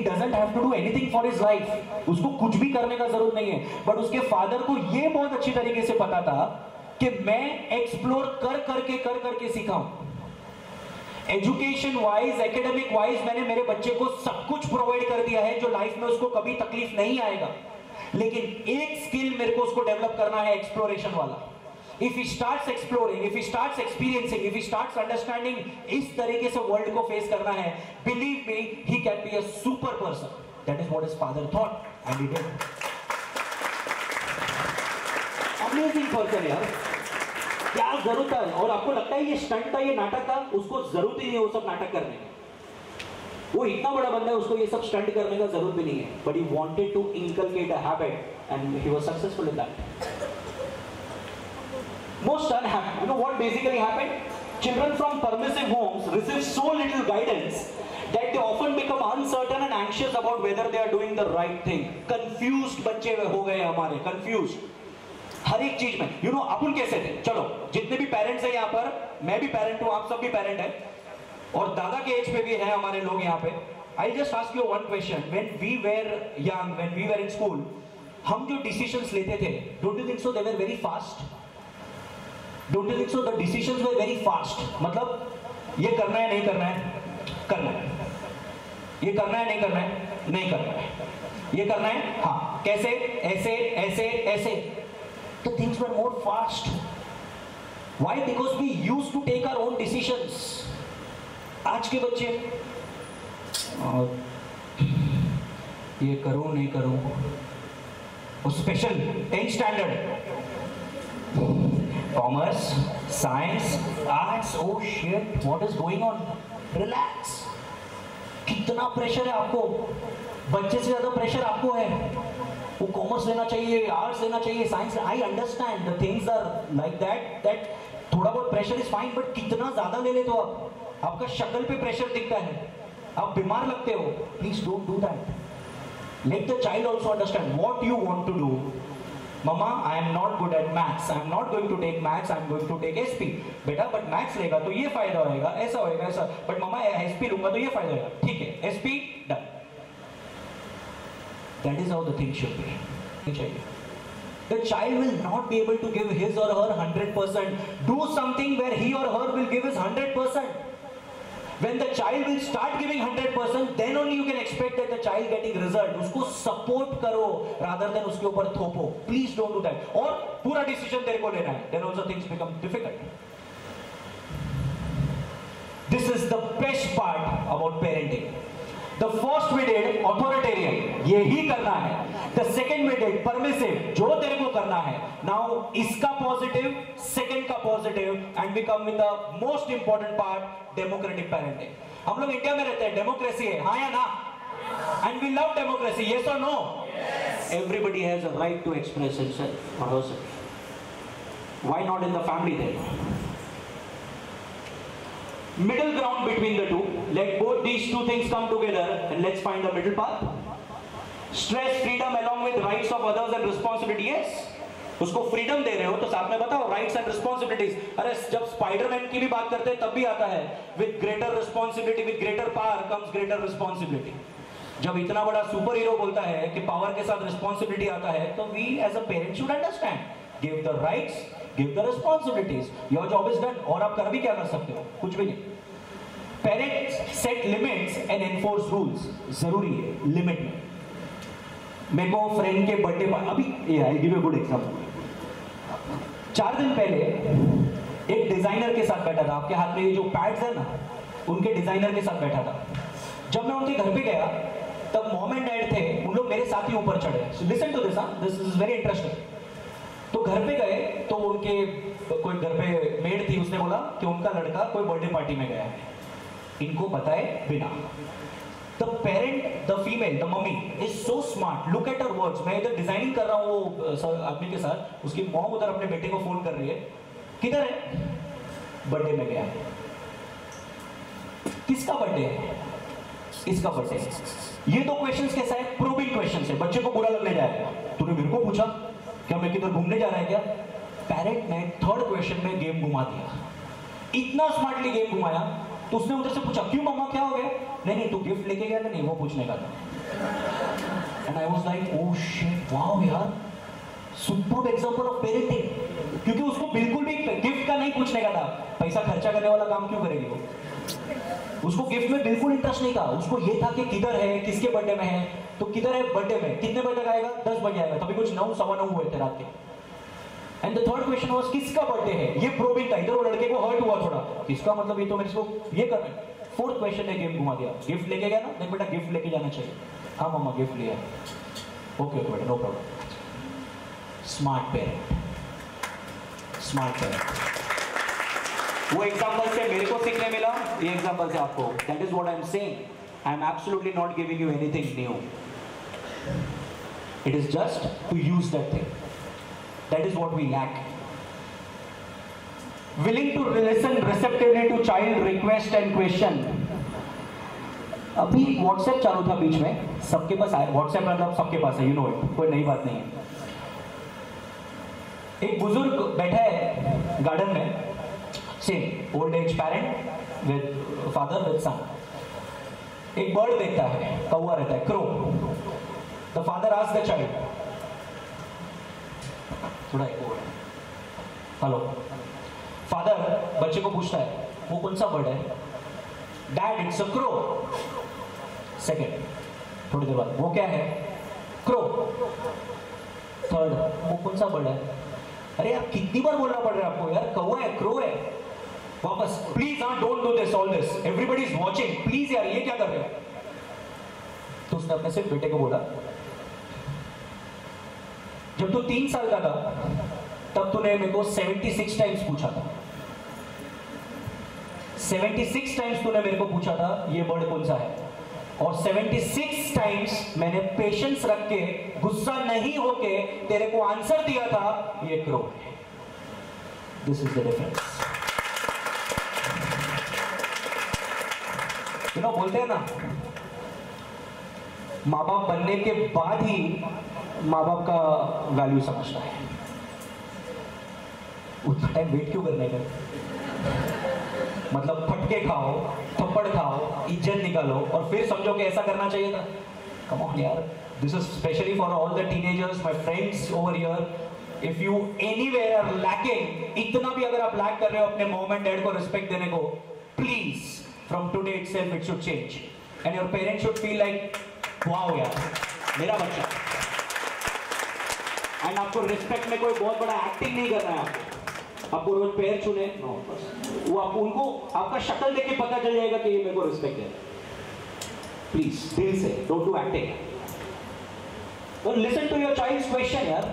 doesn't have to do anything for his life. उसको कुछ भी करने का जरूरत नहीं है, बट उसके फादर को ये बहुत अच्छी तरीके से पता था कि मैं एक्सप्लोर कर करके सीखा हूं। एजुकेशन वाइज, एकेडमिक वाइज मैंने मेरे बच्चे को सब कुछ प्रोवाइड कर दिया है जो लाइफ में उसको कभी तकलीफ नहीं आएगा, लेकिन एक स्किल मेरे को उसको डेवलप करना है, एक्सप्लोरेशन वाला। If he starts exploring, if he starts experiencing, if he starts understanding इस तरीके से वर्ल्ड को फेस करना है, believe me, he can be a super person. That is what his father thought, and he did. Amazing person यार, क्या जरूरत है? और आपको लगता है ये स्टंट था, ये नाटक था? उसको जरूरत ही नहीं है वो सब नाटक करने की। वो इतना बड़ा बंदा है, उसको ये सब स्टंट करने का जरूरत भी नहीं है, but he wanted to inculcate a habit, and he was successful in that. Most unhappy. You know what basically happened? Children from permissive homes receive so little guidance that they often become uncertain and anxious about whether they are doing the right thing. Confused बच्चे हो गए हमारे, confused हर एक चीज में। You know अपन कैसे थे? चलो जितने भी पेरेंट्स हैं यहाँ पर, मैं भी पेरेंट हूँ, आप सब भी पेरेंट हैं, और दादा के एज पे भी है हमारे लोग यहाँ पे। I'll just ask you one question. When we were young, when we were in school, हम जो decisions लेते थे, don't you think so they were very fast? Don't you think so? The decisions were very fast. मतलब ये करना है नहीं करना है, करना है, ये करना है नहीं करना है, नहीं करना है, ये करना है, हाँ, कैसे, ऐसे ऐसे ऐसे। The things were more fast. Why? Because we used to take our own decisions. आज के बच्चे ये करूं नहीं करूं, और special 10th standard, commerce, science, arts, oh shit, what is going on? Relax. कितना प्रेशर है आपको, बच्चे से ज्यादा प्रेशर आपको है। वो कॉमर्स लेना चाहिए, आर्ट्स लेना चाहिए, science. I understand the things are like that थोड़ा बहुत प्रेशर इज फाइन, बट कितना ज्यादा ले ले तो आपका शक्ल पे प्रेशर दिखता है, आप बीमार लगते हो। Please don't do that. Let the child also understand what you want to do. Mama, I am not good at maths. I am not going to take maths. I am going to take SP. बेटा, but maths लेगा तो ये फायदा होएगा, ऐसा होएगा, ऐसा। But mamma SP लूँगा तो ये फायदा होएगा। ठीक है, SP done. That is how the thing should be. The child will not be able to give his or her 100%. Do something where he or her will give his 100%. When the child will start giving 100%, then only you can expect that the child getting result. उसको support करो rather than उसके ऊपर थोपो. Please don't do that. और पूरा decision तेरे को लेना है. Then also things become difficult. This is the best part about parenting. The first we did authoritarian, यही करना है. The second we did permissive, जो तेरे को करना है. Now इसका positive, second का positive, and we come with the most important part, democratic parenting. हम लोग इंडिया में रहते हैं, डेमोक्रेसी है, हाँ या ना? And we love democracy, yes or no? Yes. Everybody has a right to express himself or herself. Why not in the family then? Middle ground between the two. Let both these two things come together and let's find the middle path. Stress freedom along with rights of others and responsibility. Yes. उसको freedom दे रहे हो तो साथ में बताओ rights and responsibilities. अरे जब Spiderman की भी बात करते हैं तब भी आता है with greater responsibility, with greater power comes greater responsibility. जब इतना बड़ा सुपर हीरो बोलता है कि पावर के साथ रिस्पॉन्सिबिलिटी आता है तो we as a parent should understand, give the rights give the responsibilities, your job is done. और आप कर भी क्या कर सकते हो? कुछ भी नहीं। Parents set limits and enforce rules, जरूरी है लिमिट में। मेरे को फ्रेंड के बर्थडे पर अभी I give you good example. 4 दिन पहले एक डिजाइनर के साथ बैठा था, आपके हाथ में ये जो पैड्स है ना, उनके डिजाइनर के साथ बैठा था। जब मैं उनके घर पे गया तब मॉम एंड डैड थे, उन लोग मेरे साथ ही ऊपर चढ़े। So listen to this, this is very interesting. तो घर पे गए तो उनके कोई घर पे मेड थी, उसने बोला कि उनका लड़का कोई बर्थडे पार्टी में गया है, इनको बताए बिना। The parent, the female, the mummy is so smart, look at her words. मैं इधर डिजाइनिंग कर रहा हूँ वो आदमी के साथ, उसकी मॉम उधर अपने बेटे को फोन कर रही है, किधर है? बर्थडे में गया। किसका बर्थडे है? इसका बर्थडे। ये दो क्वेश्चंस कैसा है? प्रोबिंग क्वेश्चंस है, बच्चे को बुरा लगने जाएगा। तूने मेरे को पूछा क्या मैं किधर घूमने जा रहा है क्या? पेरेंट ने थर्ड क्वेश्चन में गेम घुमा दिया, इतना स्मार्टली गेम घुमाया। तो उसने उधर से पूछा क्यों मम्मा क्या हो गया? नहीं तू गिफ्ट लेके गया था, नहीं वो पूछने का था। And I was like oh shit, wow यार, सुपर एग्जांपल ऑफ पेरेंटिंग। क्योंकि उसको बिल्कुल भी गिफ्ट का नहीं पूछने का था, पैसा खर्चा करने वाला काम क्यों करेगी वो? उसको गिफ्ट में बिल्कुल इंटरेस्ट नहीं था, उसको ये था कि किधर है, किसके बर्थडे में है, तो किधर है बर्थडे में, कितने बजे तक आएगा? 10 बजे आएगा। तभी कुछ 9 सवा 9 हुए थे रात के। And the third question was किसका बर्थडे है? ये प्रोबिंग था। इधर वो लड़के को हर्ट हुआ थोड़ा, किसका मतलब ये तो मेरे को ये कर रहे हैं। फोर्थ क्वेश्चन ने गेम घुमा दिया, गिफ्ट लेके गया ना? देख बेटा गिफ्ट लेके जाना चाहिए। हाँ मम्मा गिफ्ट लिया। ओके ओके बेटा no problem. Smart parent, smart parent. वो एग्जांपल से मेरे को सीखने मिला, ये एग्जांपल से आपको। That is what I am saying. I am absolutely not giving you anything new, it is just to use that thing. That is what we lack. Willing to listen receptively to child request and question. अभी WhatsApp चालू था बीच में, सबके पास आया WhatsApp, मतलब सबके पास है, you know it, कोई नई बात नहीं है। एक बुजुर्ग बैठा है गार्डन में, same old age parent with father with son. एक बर्ड देखता है, कौवा रहता है, crow. The father asked the child, hello. Father बच्चे को पूछता है वो कौन सा बर्ड है? Dad it's a crow. Second, थोड़ी देर बाद वो क्या है? क्रो। थर्ड, वो कौन सा बर्ड है? अरे यार कितनी बार बोलना पड़ रहा है आपको यार, कौवा है, क्रो है। वापस प्लीज, हाँ don't do this, all this, everybody is watching, please यार ये क्या कर रहे हो? तो उसने अपने सिर्फ बेटे को बोला, जब तू 3 साल का था तब तूने मेरे को 76 टाइम्स पूछा था। 76 टाइम्स तूने मेरे को पूछा था ये बर्ड कौन सा है, और 76 टाइम्स मैंने पेशेंस रख के, गुस्सा नहीं होके तेरे को आंसर दिया था ये क्रो है। This is the difference. You know, बोलते हैं ना माँ बाप बनने के बाद ही माँ बाप का वैल्यू समझता है। उतना टाइम वेट क्यों करने का? मतलब फटके खाओ, थप्पड़ खाओ, इज्जत निकालो और फिर समझो कि ऐसा करना चाहिए था। कम ऑन यार, this is specially for all the teenagers, my friends over here. If you anywhere are lacking, इतना भी अगर आप लैक कर रहे हो अपने मॉम एंड डैड को रिस्पेक्ट देने को, please from today itself it should change and your parents should feel like wow यार मेरा बच्चा। एंड आपको रिस्पेक्ट में कोई बहुत बड़ा एक्टिंग नहीं करना है, आपको रोज पैर छूने, नो, बस वो आप उनको आपका शक्ल देख के पता चल जाएगा कि ये मेरे को रिस्पेक्ट है। प्लीज दिल से, डोंट डू एक्टिंग। और listen to your child's question यार,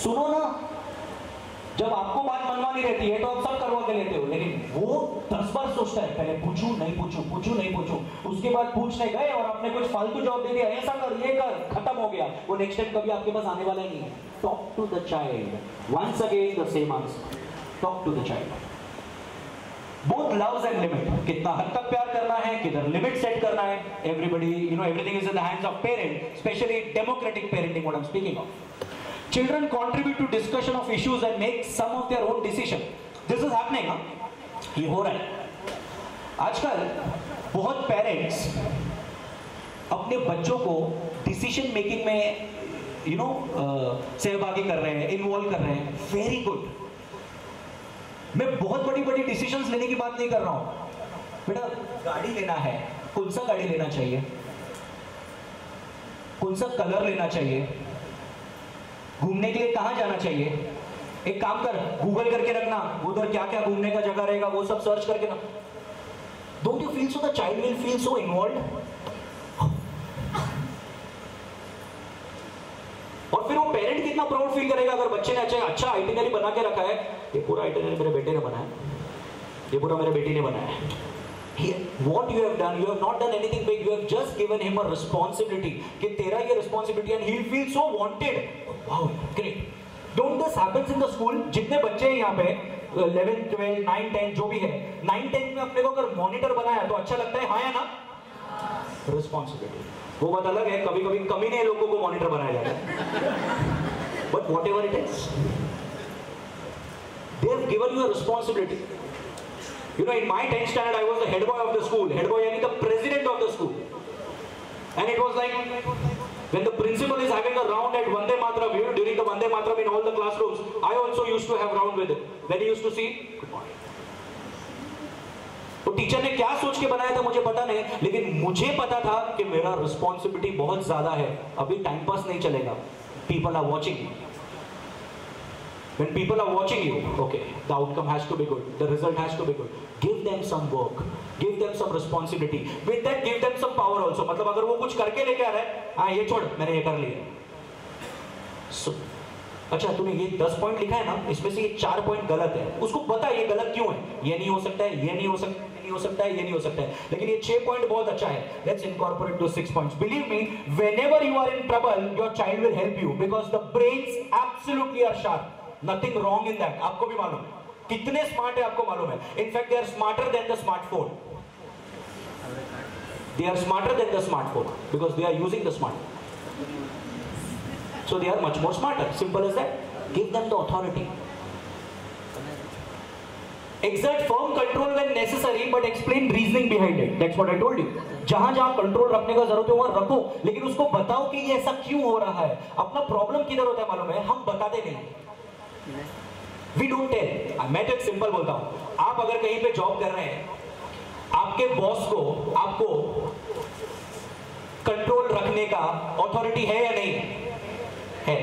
सुनो ना। जब आपको बात मनवानी रहती है तो आप सब करवा के लेते हो, लेकिन वो 10 बार सोचता है, पहले पूछूं नहीं पूछूं, पूछूं नहीं पूछूं, उसके बाद पूछने गए और आपने कुछ फालतू जवाब दे दिया, ऐसा कर, ये कर, खत्म हो गया। वो नेक्स्ट टाइम कभी आपके पास आने वाला ही नहीं है। Talk to the child, once again the same answer, talk to the child. Both loves and limit, कितना हद तक प्यार करना है, किधर लिमिट सेट करना है। Everybody, you know, everything is in the hands of parent, specially democratic parenting what I am speaking of. Children contribute to discussion of issues and make some of their own decision. This is happening, हाँ? ये हो रहा है। आजकल बहुत parents अपने बच्चों को डिसीजन मेकिंग में सहभागी कर रहे हैं, इन्वॉल्व कर रहे हैं। वेरी गुड, मैं बहुत बड़ी बड़ी डिसीजंस लेने की बात नहीं कर रहा हूं। बेटा गाड़ी लेना है, कौन सा गाड़ी लेना चाहिए, कौन सा कलर लेना चाहिए, घूमने के लिए कहां जाना चाहिए, एक काम कर गूगल करके रखना, उधर क्या क्या घूमने का जगह रहेगा वो सब सर्च करके ना। Don't you feel so the child will feel so involved? और फिर वो पेरेंट कितना प्राउड फील करेगा अगर बच्चे ने अच्छा आइटिनरी बना के रखा है, ये पूरा आइटिनरी मेरे बेटे ने बनाया, ये पूरा मेरे बेटी ने बनाया है। What you have done, you have not done anything big, you have just given him a responsibility कि तेरा ये responsibility and he'll feel so wanted. Wow, great. Don't this happens in the school? जितने बच्चे हैं यहाँ पे 11, 12, 9, 10 जो भी है, 9, 10 में अपने को अगर मॉनिटर बनाया तो अच्छा लगता है, हाँ या ना? Responsibility. वो बात अलग है, कभी कभी कमीने लोगों को मॉनिटर बनाया जाता है, but whatever it is, they have given you a responsibility. You know, in my 10th standard, I was the head boy of the school. Head boy means the president of the school. And it was like, when the principal is having a round at Vande Mataram, you know, during the Vande Mataram in all the classrooms, I also used to have round with it. When he used to see, good morning. तो teacher ने क्या सोच के बनाया था मुझे पता नहीं, लेकिन मुझे पता था कि मेरा रिस्पॉन्सिबिलिटी बहुत ज्यादा है, अभी टाइम पास नहीं चलेगा. People are watching. When people are watching you, okay, the outcome has to be good, the result has to be good. Give them some work, give them some responsibility. With that, give them some power also. मतलब अगर वो कुछ करके लेके आ रहा है, हाँ ये छोड़, मैंने ये कर लिया. So, अच्छा तूने ये 10 पॉइंट लिखा है ना, इसमें से ये 4 पॉइंट गलत है. उसको बता ये गलत क्यों है. ये नहीं हो सकता है, ये नहीं हो सकता है, ये नहीं हो सकता है, ये नहीं हो सकता है. लेकिन ये 6 पॉइंट बहुत अच्छा है. Let's incorporate those 6 points. Believe me, whenever you are in trouble, your child will help you because the brains absolutely are sharp. Nothing wrong in that. आपको भी मालूम है कितने स्मार्ट है, आपको मालूम है. In fact, they are smarter than the smartphone. They are smarter than the smartphone because they are using the smartphone. So they are much more smarter. Simple as that. Give them the authority. Exert firm control when necessary, but explain reasoning behind it. That's what I told you. जहां जहां control रखने का जरूरत है वहां रखो, लेकिन उसको बताओ कि ये ऐसा क्यों हो रहा है. अपना प्रॉब्लम किधर होता है मालूम है, हम बताते नहीं. We don't tell. मैं तो एक सिंपल बोलता हूं. आप अगर कहीं पे जॉब कर रहे हैं, आपके बॉस को आपको कंट्रोल रखने का अथॉरिटी है या नहीं है.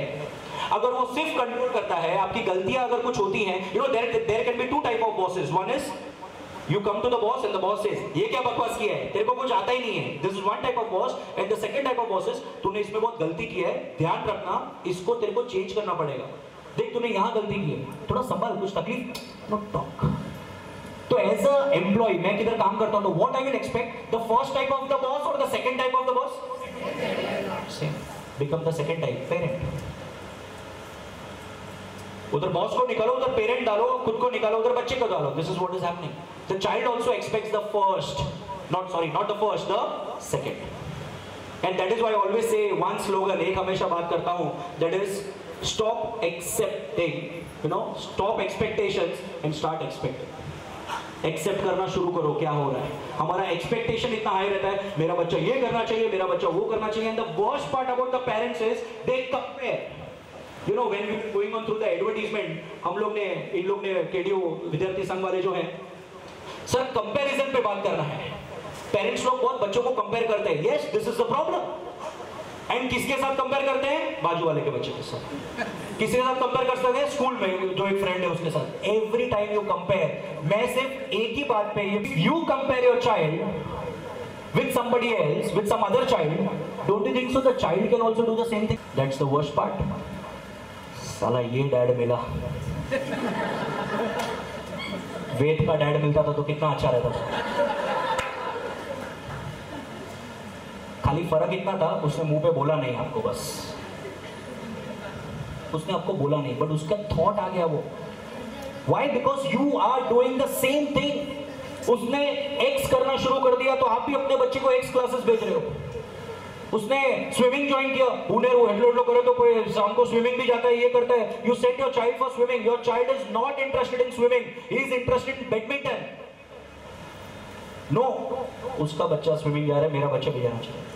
अगर वो सिर्फ कंट्रोल करता है, आपकी गलतियां अगर कुछ होती हैं, you know there can be 2 type of bosses. One is you come to the boss and the boss says ये क्या बकवास किया है, तेरे को कुछ आता ही नहीं है. This is one type of boss. And the second type of boss is तूने इसमें बहुत गलती की है, ध्यान रखना, इसको तेरे को चेंज करना पड़ेगा. देख तूने यहां गलती की है, थोड़ा संभाल, कुछ तकलीफ, नॉट टॉक. तो एज अ एम्प्लॉय मैं किधर काम करता हूं, तो what I will expect, the first type of the boss और the second type of the boss, same. Become the second type, parent. उधर बॉस को निकालो, उधर पेरेंट डालो, खुद को निकालो, उधर बच्चे को डालो. This is what is happening. The child also expects the first, not the first, the second. And that is why I always say one slogan, एक हमेशा बात करता हूं, that is stop accepting, you know, stop expectations and start expecting. Accept करना शुरू करो क्या हो रहा है. हमारा एक्सपेक्टेशन इतना हाई रहता है, मेरा बच्चा ये करना चाहिए, मेरा बच्चा वो करना चाहिए. And the worst part about the parents is they compare. You know when we were going on through the advertisement, इन लोग ने केडीओ विद्यार्थी संघ वाले जो हैं, सर कंपैरिजन पे बात करना है. पेरेंट्स लोग बहुत बच्चों को कंपेयर करते हैं. Yes, this is the problem. And किसके साथ कंपेयर करते हैं, बाजू वाले के बच्चे के साथ. किसके साथ कंपेयर कर सकते हैं, स्कूल में जो एक फ्रेंड है उसके साथ. Every time you compare. मैं सिर्फ एक ही बात पे, you compare your child with somebody else, with some other child, don't you think so the child can also do the same thing. That's the worst part. साला ये dad मिला, वेद का डैड मिलता था तो कितना अच्छा रहता था. खाली फर्क इतना था, उसने मुंह पे बोला नहीं आपको, बस उसने आपको बोला नहीं, बट उसका थॉट आ गया वो. Why? Because you are doing the same thing. उसने एक्स करना शुरू कर दिया तो आप भी अपने बच्चे को एक्स क्लासेस भेज रहे हो. उसने स्विमिंग ज्वाइन किया, उन्हें वो हेडलोड करे तो कोई शाम को स्विमिंग भी जाता है, ये करता है. You send your child for swimming. Your child is not interested in swimming, he is interested in badminton. No, उसका बच्चा स्विमिंग जा रहा है, मेरा बच्चा भी जाना चाहिए.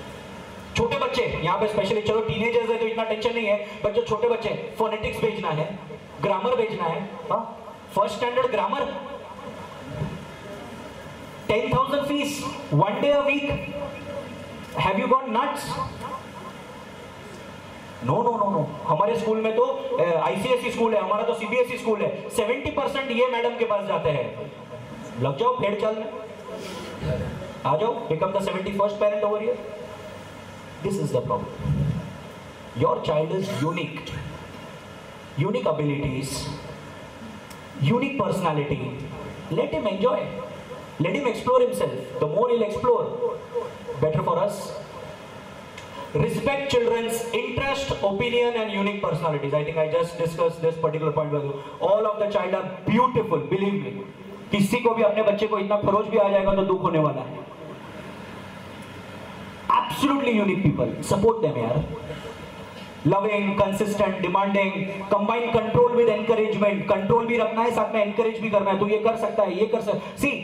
छोटे बच्चे यहाँ पे स्पेशली, चलो टीनेजर्स है तो इतना टेंशन नहीं है, बट जो छोटे बच्चे, फोनेटिक्स भेजना है, ग्रामर भेजना है, first standard grammar, 10,000 fees, 1 day a week. Have you gone nuts? No no no no, हमारे स्कूल में तो ICSE स्कूल है, हमारा तो CBSE स्कूल है, 70% ये मैडम के पास जाते हैं। लग जाओ फेड़ चलने, आ जाओ, become the 71st parent over here. This is the problem. Your child is unique, unique abilities, unique personality. Let him enjoy, let him explore himself. The more he'll explore, better for us. Respect children's interest, opinion and unique personalities. I think I just discussed this particular point with you. All of the child are beautiful, believe me. किसी को भी अपने बच्चे को इतना खरोच भी आ जाएगा तो दुख होने वाला है. Absolutely unique people. Support them यार. Loving, consistent, demanding, combine control with encouragement. Control भी रखना है, साथ में encourage भी करना है. तू ये कर सकता है, ये कर सकता है. See,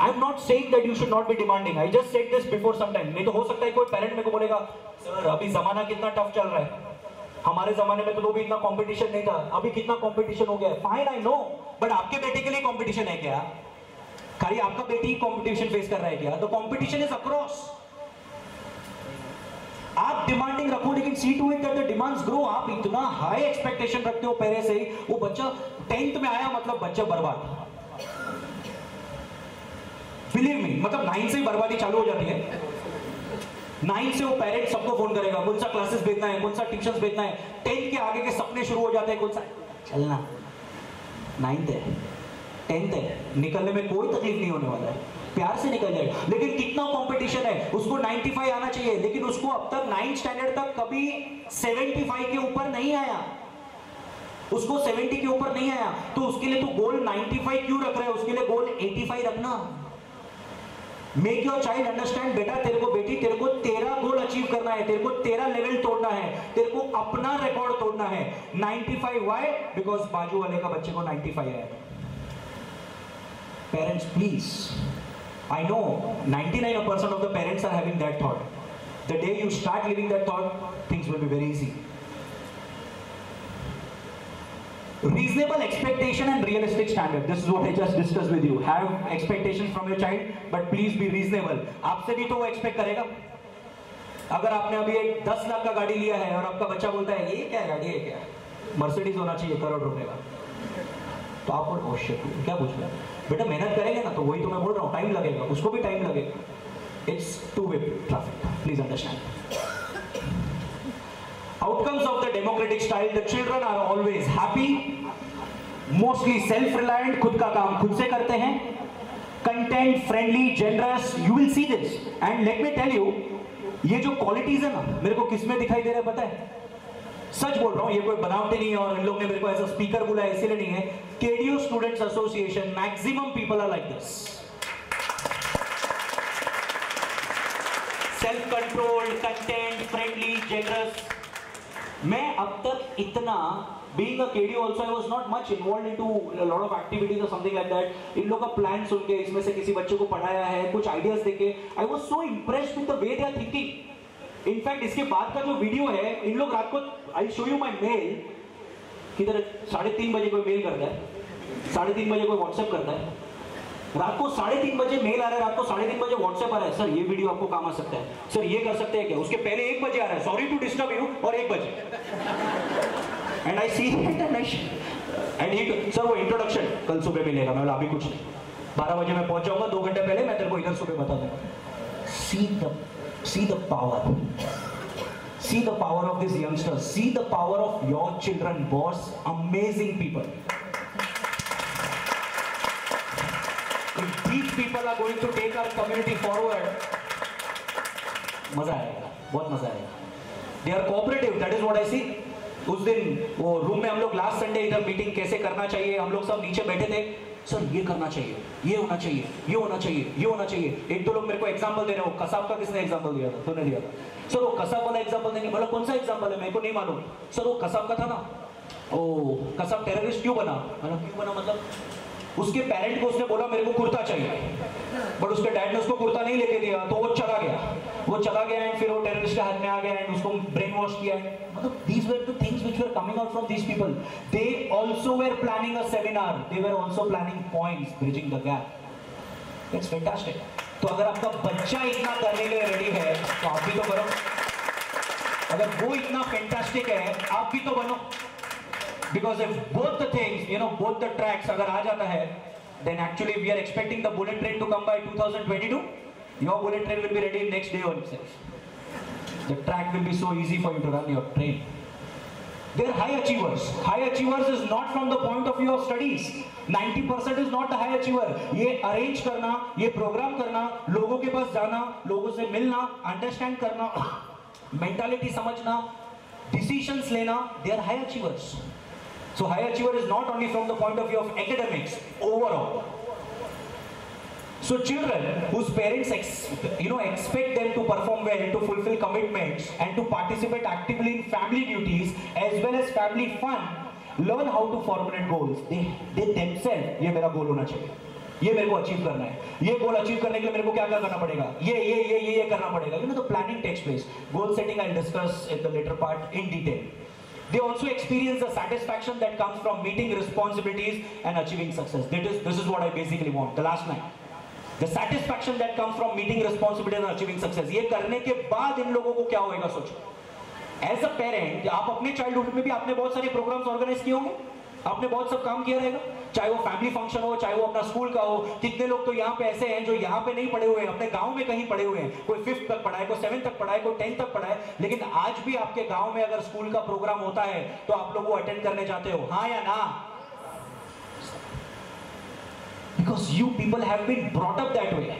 I'm not saying that you should not be demanding. I just said this before some time. नहीं तो हो सकता है कोई पेरेंट मेरे को बोलेगा, सर अभी जमाना कितना टफ चल रहा है. हमारे जमाने में तो भी इतना कंपटीशन नहीं था. अभी कितना कंपटीशन हो गया है. फाइन, आई नो, बट आपके बेटे के लिए कंपटीशन है क्या? खाली आपका बेटी कंपटीशन फेस कर रहा है क्या? The competition is across. आप डिमांडिंग रखो, लेकिन see to it that the demands grow. आप इतना हाई एक्सपेक्टेशन रखते हो पहले से ही. वो बच्चा 10th में आया मतलब बच्चा बर्बाद. बिलीव मी, मतलब 9 से ही बर्बादी चालू हो जाती है. 9 से वो पेरेंट सबको फोन करेगा, कौन सा क्लासेस भेजना है, कौन सा ट्यूशंस भेजना है. 10th के आगे के सपने शुरू हो जाते हैं. कौन सा चलना, 9th है, 10th है, निकलने में कोई तकलीफ नहीं होने वाला है, प्यार से निकल जाएगा. लेकिन कितना कंपटीशन है. उसको 95 आना चाहिए, लेकिन उसको अब तक 9th स्टैंडर्ड तक कभी 75 के ऊपर नहीं आया. उसको 70 के ऊपर नहीं आया, तो उसके लिए तो गोल 95 क्यों रख रहे हैं? उसके लिए गोल 85 रखना. मेक योर चाइल्ड अंडरस्टैंड, बेटा तेरे को, बेटी तेरे को तेरा गोल अचीव करना है, तेरे को तेरा लेवल तोड़ना है, तेरे को अपना रिकॉर्ड तोड़ना है. 95 व्हाई? बिकॉज बाजू वाले का बच्चे को 95 आया. Parents please, I know 99% of the parents are having that thought. The day you start living that thought, things will be very easy. Reasonable expectation and realistic standard. This is what I just discussed with you. Have expectations from your child, but please be reasonable. आपसे भी तो वो expect करेगा. अगर आपने अभी एक 10 लाख का गाड़ी लिया है और आपका बच्चा बोलता है ये क्या गाड़ी है, क्या मर्सिडीज होना चाहिए करोड़ रुपए का, तो आप बोल, ओह शिट, क्या पूछ रहे हैं? बेटा मेहनत करेंगे ना, तो वही तो मैं बोल रहा हूँ, टाइम लगेगा, उसको भी टाइम लगेगा. It's two-way traffic. Please understand. Outcomes of the democratic style: the children are always happy, mostly self-reliant, खुद का काम खुद से करते हैं, content, friendly, generous. You will see this. And let me tell you, ये जो qualities है ना, मेरे को किस में दिखाई दे रहा है पता है? सच बोल रहा हूँ, ये कोई बनावटी नहीं है और इन लोग ने मेरे को एज अ स्पीकर बुलाया इसलिए नहीं है. KDU students association, maximum people are like this. Self controlled, content, friendly, generous. मैं अब तक इतना, being a KDU also, I was not much involved into a lot of activities or something like that. इन लोग का plan सुन के, इसमें से किसी बच्चे को पढ़ाया है, कुछ आइडियाज देके, I was so impressed with the way they are thinking. In fact इसके बाद का जो वीडियो है, इन लोग रात को, I show you my mail, किधर 3:30 बजे कोई मेल करता है, 3:30 बजे कोई व्हाट्सएप करता है, रात को 3:30 बजे मेल आ रहा है, रात को 3:30 बजे व्हाट्सएप आ रहा है, सर ये वीडियो आपको काम आ सकता है, सर ये कर सकते हैं क्या. उसके पहले 1 बजे आ रहा है, सॉरी टू डिस्टर्ब यू, और 1 बजे. And I see and he, sir वो इंट्रोडक्शन कल सुबह मिलेगा. मैं बोला अभी कुछ नहीं, 12 बजे मैं पहुंच जाऊंगा, 2 घंटे पहले मैं तेरे को इधर सुबह बता दूंगा. See the power. See the power of these youngsters. See the power of your children, boss. Amazing people. If these people are going to take our community forward, मजा आएगा, बहुत मजा आएगा. They are cooperative. That is what I see. उस दिन वो room में हम लोग लास्ट संडे इधर मीटिंग कैसे करना चाहिए, हम लोग सब नीचे बैठे थे. सर ये करना चाहिए, ये होना चाहिए, ये होना चाहिए, ये होना चाहिए. एक दो लोग मेरे को एग्जांपल दे रहे हो. कसाब का किसने एग्जांपल दिया था? तूने दिया था. सर वो कसाब वाला एग्जांपल देंगे. बोला कौन सा एग्जांपल है, मेरे को नहीं मालूम. सर वो कसाब का था ना. ओ कसाब टेररिस्ट क्यों बना? क्यों बना मतलब उसके पेरेंट को उसने बोला मेरे को कुर्ता चाहिए, बट उसके डैड ने उसको कुर्ता नहीं लेके दिया, तो वो चला गया. वो चला गया एंड फिर वो टेररिस्ट के हाथ में आ गया एंड उसको ब्रेन वॉश किया है। मतलब these were the things which were coming out from these people. They also were planning a seminar. They were also planning points, bridging the gap. It's fantastic. तो अगर आपका बच्चा इतना करने के लिए रेडी है तो आप भी तो करो। अगर वो इतना फैंटास्टिक है आप भी तो बनो। Because if both the things, you know, both the tracks अगर आ जाता है, then actually we are expecting the bullet train to come by 2022. Your bullet train will be ready next day itself. The track will be so easy for you to run your train. They're high achievers. High achievers is not from the point of view of studies. 90% is not the high achiever. ये arrange करना, ये program करना, लोगों के पास जाना, लोगों से मिलना, understand करना, mentality समझना, decisions लेना, they are high achievers. So high achiever is not only from the point of view of academics, overall. So children whose parents expect them to perform well, to fulfill commitments and to participate actively in family duties as well as family fun, learn how to formulate goals. They themselves, ये मेरा गोल होना चाहिए, ये मेरे को achieve करना है, ये गोल अचीव करने के लिए मेरे को क्या करना पड़ेगा, ये करना पड़ेगा. You know, the planning takes place. Goal setting I'll discuss in the later part in detail. They also experience the satisfaction that comes from meeting responsibilities and achieving success. This is what I basically want. The last line. The satisfaction that comes from meeting responsibilities and achieving success. ये करने के बाद इन लोगों को क्या होएगा सोचो. As a parent, आप अपने चाइल्डहुड में भी आपने बहुत सारे प्रोग्राम्स ऑर्गेनाइज किए होंगे, आपने बहुत सब काम किया रहेगा, चाहे वो फैमिली फंक्शन हो, चाहे वो अपना स्कूल का हो. कितने लोग तो यहाँ पे ऐसे हैं जो यहाँ पे नहीं पढ़े हुए हैं, अपने गांव में कहीं पढ़े हुए हैं. कोई 5th तक पढ़ा है, कोई 7th तक पढ़ा है, कोई 10th तक पढ़ा है, लेकिन आज भी आपके गांव में अगर स्कूल का प्रोग्राम होता है तो आप लोग वो अटेंड करने जाते हो, हाँ या ना? Because you people have been brought up that way.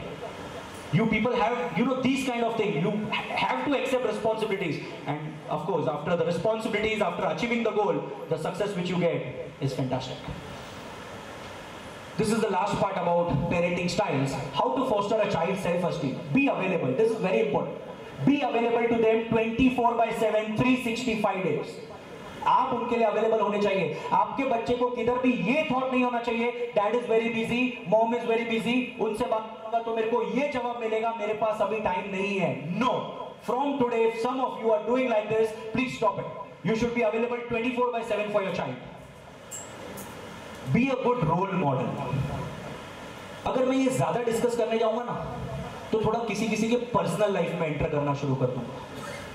You people have, you know, these kind of things. You have to accept responsibilities. And of course, after the responsibilities, after achieving the goal, the success which you get is fantastic. This is the last part about parenting styles. How to foster a child's self-esteem. Be available. This is very important. Be available to them 24/7, 365 days. आप उनके लिए available होने चाहिए. आपके बच्चे को किधर भी ये थॉट नहीं होना चाहिए, dad is very busy, mom is very busy, उनसे बात करूंगा तो मेरे को ये जवाब मिलेगा, मेरे पास अभी टाइम नहीं है. No, from today if some of you are doing like this, please stop it. You should be available 24/7 for your child. Be a good role model. अगर मैं ये ज्यादा डिस्कस करने जाऊंगा ना तो थोड़ा किसी के पर्सनल लाइफ में एंटर करना शुरू कर दूंगा.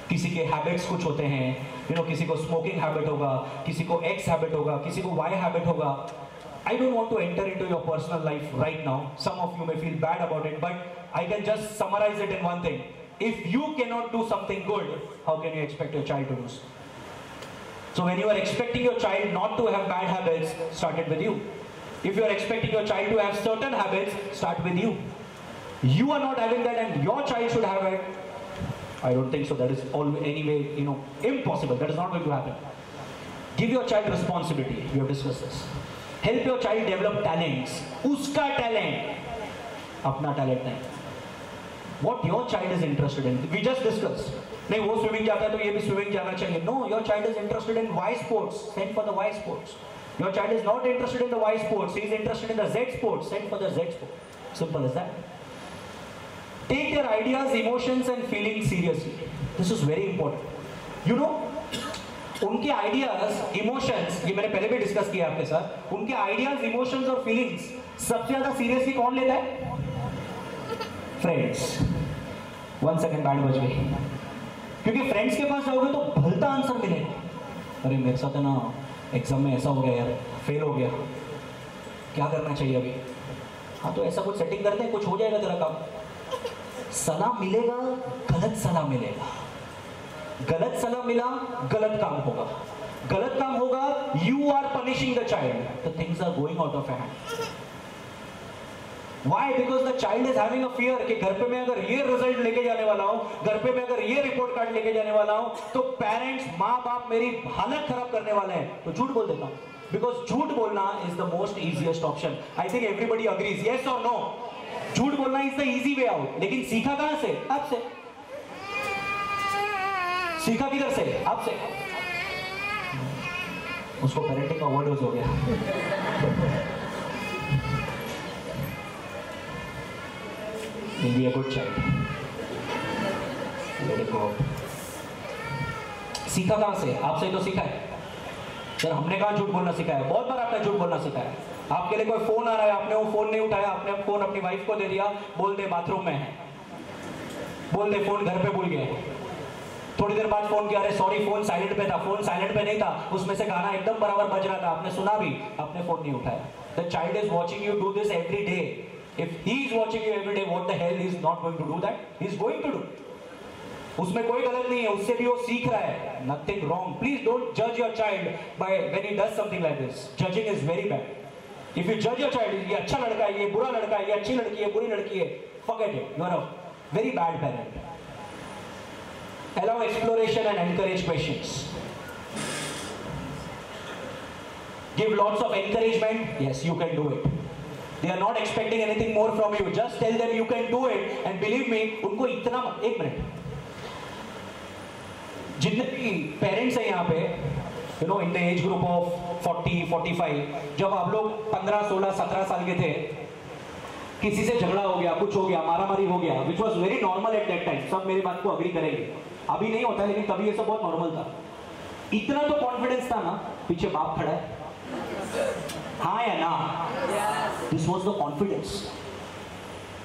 किसी के हैबिट्स कुछ होते हैं, यू नो, किसी को स्मोकिंग हैबिट होगा, किसी को एक्स हैबिट होगा, किसी को वाई हैबिट होगा. I don't want to enter into your personal life right now. Some of you may feel bad about it, but I can just summarize it in one thing. If you cannot do something good, how can you expect your child to do so? So when you are expecting your child not to have bad habits, start it with you. If you are expecting your child to have certain habits, start with you. You are not having that and your child should have it. I don't think so. That is all anyway, you know, impossible. That is not going to happen. Give your child responsibility. We have discussed this. Help your child develop talents. Uska talent. Apna talent nahi. What your child is interested in. We just discussed. नहीं वो swimming जाता है तो ये भी swimming जाना चाहिए. No, your child is interested in Y sports. Send for the Y sports. Your child is not interested in the Y sports. He is interested in the Z sports. Send for the Z sports. Simple as that. Take their ideas, emotions and feelings seriously. This is very important. You know, उनके ideas, emotions, ये मैंने पहले भी discuss किया आपके साथ. उनके ideas, emotions और feelings सबसे ज़्यादा सीरियसली कौन लेता है? Friends. 1 second बैंड बज गई. क्योंकि फ्रेंड्स के पास जाओगे तो भलता आंसर मिलेगा. अरे मेरे साथ है ना एग्जाम में ऐसा हो गया यार, फेल हो गया, क्या करना चाहिए अभी? हाँ तो ऐसा कुछ सेटिंग करते हैं, कुछ हो जाएगा तेरा काम. सलाह मिलेगा, गलत सलाह मिलेगा. गलत सलाह मिला, गलत काम होगा. गलत काम होगा, you are punishing the child. The things are going out of hand. Why? Because the child is having a fear कि घर पे मैं अगर ये रिजल्ट लेके जाने वाला हूँ, घर पे मैं अगर ये रिपोर्ट कार्ड लेके जाने वाला हूँ, तो पेरेंट्स, माँ बाप मेरी हालत खराब करने वाले हैं. तो झूठ बोल देता हूँ. Because झूठ बोलना is the most easiest option. I think everybody agrees. Yes or no? झूठ बोलना is the easy way out. लेकिन सीखा कहां से? आपसे. सीखा किधर से? आपसे. उसको पेरेंटिंग का ओवरडोज हो गया. He'll be a good child. Very good. सीखा कहाँ से? आपसे तो सीखा है सर। हमने कहाँ झूठ बोलना सिखाया है? बहुत बार आपने झूठ बोलना सिखाया है। आपके लिए कोई फोन आ रहा है, आपने वो फोन नहीं उठाया, आपने फोन अपनी वाइफ को दे दिया, बोल दे बाथरूम में है, बोल दे फोन घर पे भूल गए। थोड़ी देर बाद फोन किया, अरे सॉरी फोन साइलेंट पे था, फोन साइलेंट पे नहीं था, उसमें से गाना एकदम बराबर बज रहा था, आपने सुना भी, आपने फोन नहीं उठाया। The child is watching you do this every day. If he is watching you every day, what the hell he is not going to do that? He is going to do. उसमें कोई गलत नहीं है, उससे भी वो सीख रहा है, नथिंग रॉन्ग। प्लीज डोंट जज your child by when he does something like this. Judging is very bad. If you जज योर चाइल्ड, ये अच्छा लड़का है, ये बुरा लड़का है, ये अच्छी लड़की है, बुरी लड़की है, forget it, you are a very bad parent. Allow exploration and encourage questions. Give lots of encouragement. Yes, you can do it. They are not expecting anything more from you. Just tell them you can do it, and believe me, उनको इतना, एक minute, जितने भी parents हैं यहाँ पे, you know, in the age group of 40, 45, जब आप लोग 15, 16, 17 साल के थे, किसी से झगड़ा हो गया, कुछ हो गया, मारामारी हो गया, which was very normal at that time. सब मेरी बात को अग्री करेंगे। अभी नहीं होता, लेकिन तभी ये सब बहुत नॉर्मल था। इतना तो कॉन्फिडेंस था ना, पीछे बाप खड़ा है, हाँ या ना? This was the confidence.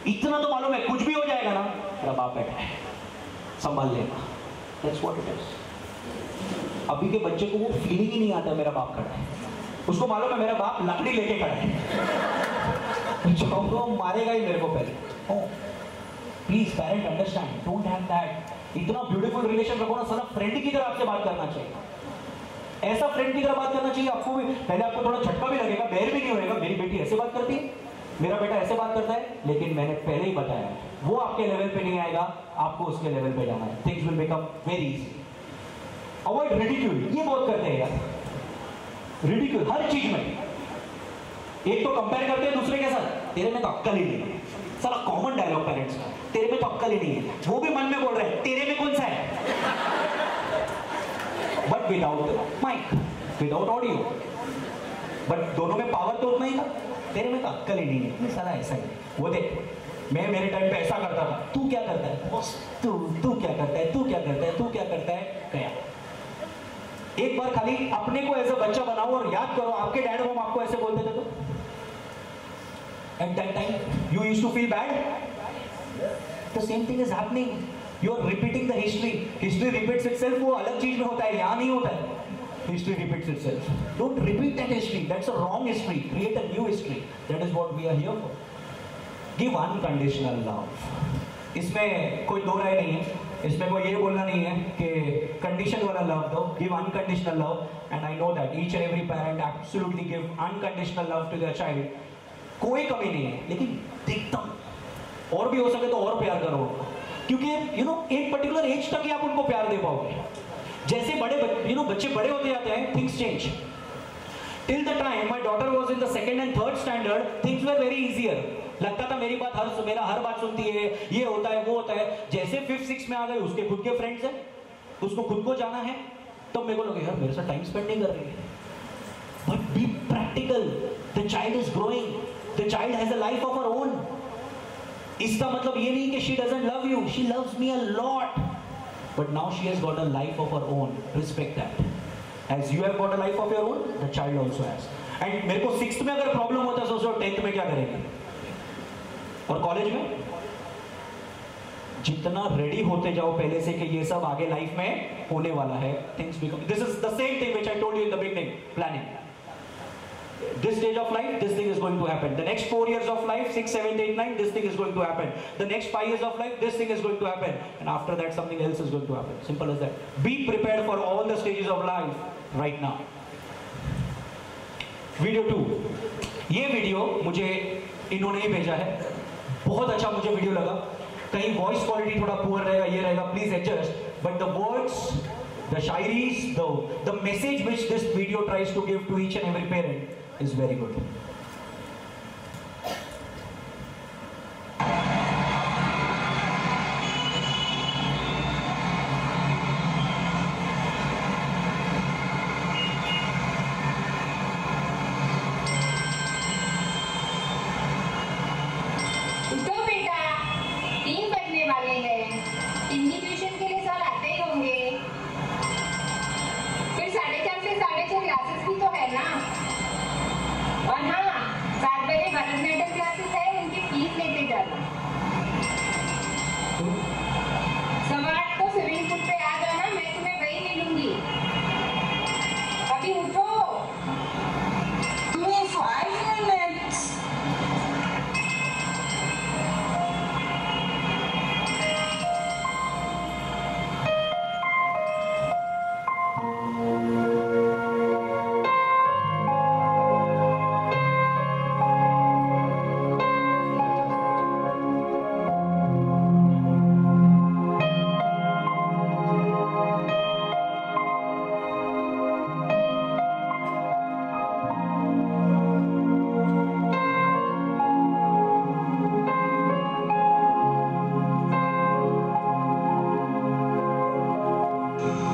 इतना तो मालूम है कुछ भी हो जाएगा ना, मेरा बाप बैठा है, संभाल लेना। That's what it is. अभी के बच्चे को वो फीलिंग ही नहीं आता मेरा बाप खड़ा है। उसको मालूम है मेरा बाप लकड़ी लेके खड़ा है, जो मारेगा ही मेरे को पहले। Please parent understand, don't have that. इतना ब्यूटीफुल रिलेशन रखो ना, साला फ्रेंड की तरह आपसे बात करना चाहिए। ऐसा फ्रेंड की तरह बात करना चाहिए आपको भी। पहले आपको थोड़ा झटका भी लगेगा, बैर भी नहीं होएगा, मेरी बेटी ऐसे बात करती है, मेरा बेटा ऐसे बात करता है, लेकिन मैंने पहले ही बताया वो आपके लेवल पे नहीं आएगा, आपको उसके लेवल पे जाना है। Things will become very easy. Avoid ridicule, ये बहुत करते हैं यार, रिडिक्यूल हर चीज में। एक तो कंपेयर करते हैं दूसरे के साथ, तेरे में तो अक्ल ही नहीं है। साला कॉमन डायलॉग पेरेंट्स का, तेरे में तो अक्ल ही नहीं है। वो भी मन में बोल रहे हैं, तेरे में कौन सा है? But without mic, without audio, but दोनों में पावर तो उतना ही था। तेरे में तो अक्ल ही नहीं है, साला ऐसा ही। वो देख, मैं मेरे टाइम पे ऐसा करता था, तू क्या करता है? बस तू क्या करता है, तू क्या करता है, तू क्या करता है? गया। एक बार खाली अपने को एज अ बच्चा बनाओ और याद करो आपके डैड मॉम आपको ऐसे बोलते थे तो at that time you used to feel bad. The same thing is happening. You are repeating the history. History repeats itself. वो अलग चीज में होता है, यहाँ नहीं होता है। History repeats itself. Don't repeat that history. That's a wrong history. Create a new history. That is what we are here for. Give unconditional love. इसमें कोई दो राय नहीं है। इसमें कोई ये बोलना नहीं है कि कंडीशन वाला लव दो। Give unconditional love, and I know that each and every parent absolutely give unconditional love to their child. कोई कमी नहीं है, लेकिन देखता हूं और भी हो सके तो और प्यार करो, क्योंकि यू नो एक पर्टिकुलर एज तक ही आप उनको प्यार दे पाओगे। जैसे बच्चे बड़े होते जाते हैं, things change. Till the time my daughter was in the second and third standard, things were very easier. लगता था मेरी बात मेरा हर बात सुनती है, ये होता है वो होता है। जैसे 5th 6th में आ गए, उसके खुद के फ्रेंड्स हैं, उसको खुद को जाना है, तब मेरे को लगे यार मेरे साथ टाइम स्पेंड नहीं कर रही है। But be practical, the child is growing, the child has a life of her own. इसका मतलब ये नहीं कि she doesn't love you, she loves me a lot, but now she has got a life of her own. Respect that. As you have got a life of your own, the child also has. And मेरे को 6th में अगर problem होता है, सोचो 10th में क्या करेंगे, और कॉलेज में। जितना रेडी होते जाओ पहले से कि ये सब आगे लाइफ में होने वाला है, things become, this is the same thing which I told you in the beginning, planning. This stage of life, this thing is going to happen. The next 4 years of life, 6, 7, 8, 9, this thing is going to happen. The next 5 years of life, this thing is going to happen. And after that, something else is going to happen. Simple as that. Be prepared for all the stages of life right now. Video 2. ये video मुझे इन्होंने ही भेजा है, बहुत अच्छा मुझे video लगा। कहीं वॉइस क्वालिटी थोड़ा पुअर रहेगा, ये रहेगा, please adjust. But the words, the shairis, the message which this video tries to give to each and every parent is very good. उठो बेटा, 3 बजने वाले हैं। हिंदी ट्यूशन के लिए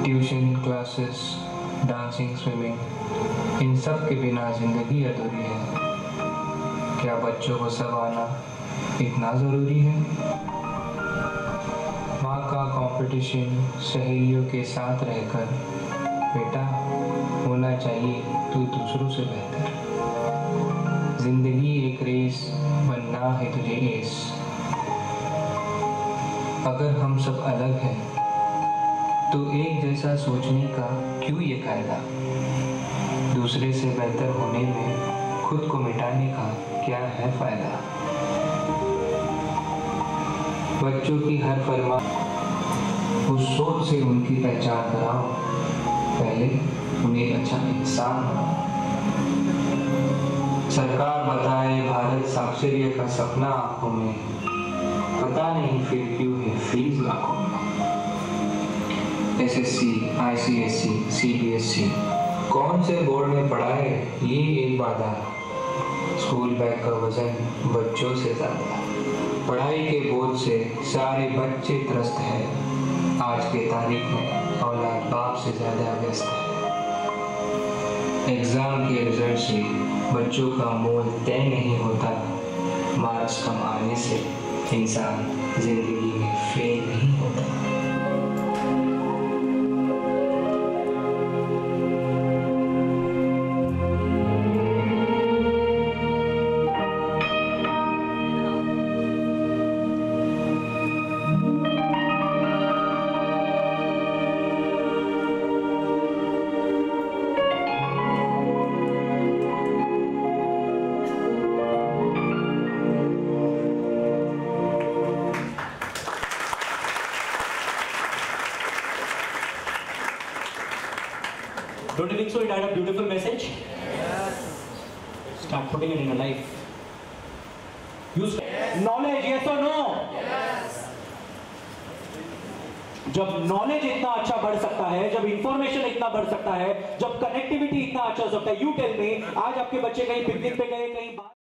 ट्यूशन क्लासेस, डांसिंग, स्विमिंग, इन सब के बिना ज़िंदगी अधूरी है। क्या बच्चों को सब आना इतना ज़रूरी है? माँ का कंपटीशन सहेलियों के साथ रहकर, बेटा होना चाहिए तू दूसरों से बेहतर। ज़िंदगी एक रेस, बनना है तुझे एस। अगर हम सब अलग हैं तो एक जैसा सोचने का क्यों ये कायदा? दूसरे से बेहतर होने में खुद को मिटाने का क्या है फायदा? बच्चों की हर फरमान उस सोच से उनकी पहचान कराओ, पहले उन्हें अच्छा इंसान बनाओ। सरकार बताए भारत साक्षरता का सपना आंखों में, पता नहीं फिर क्यों है फीस लाखों में। SSC, ICSE, CBSE कौन से बोर्ड में पढ़ाए ये एक वादा। स्कूल बैग का वजन बच्चों से ज़्यादा, पढ़ाई के बोझ से सारे बच्चे त्रस्त हैं। आज के तारीख में औलाद बाप से ज़्यादा व्यस्त है। एग्ज़ाम के रिजल्ट से बच्चों का मोल तय नहीं होता। मार्क्स कम आने से इंसान ज़िंदगी में फेल नहीं होता। Don't you think so? It had a beautiful message. Yes. Start putting it in your life. Use knowledge, yes or no? Yes. जब नॉलेज इतना अच्छा बढ़ सकता है, जब इंफॉर्मेशन इतना बढ़ सकता है, जब कनेक्टिविटी इतना अच्छा हो सकता है, यू टेल मी, आज आपके बच्चे कहीं पिकनिक पे गए, कहीं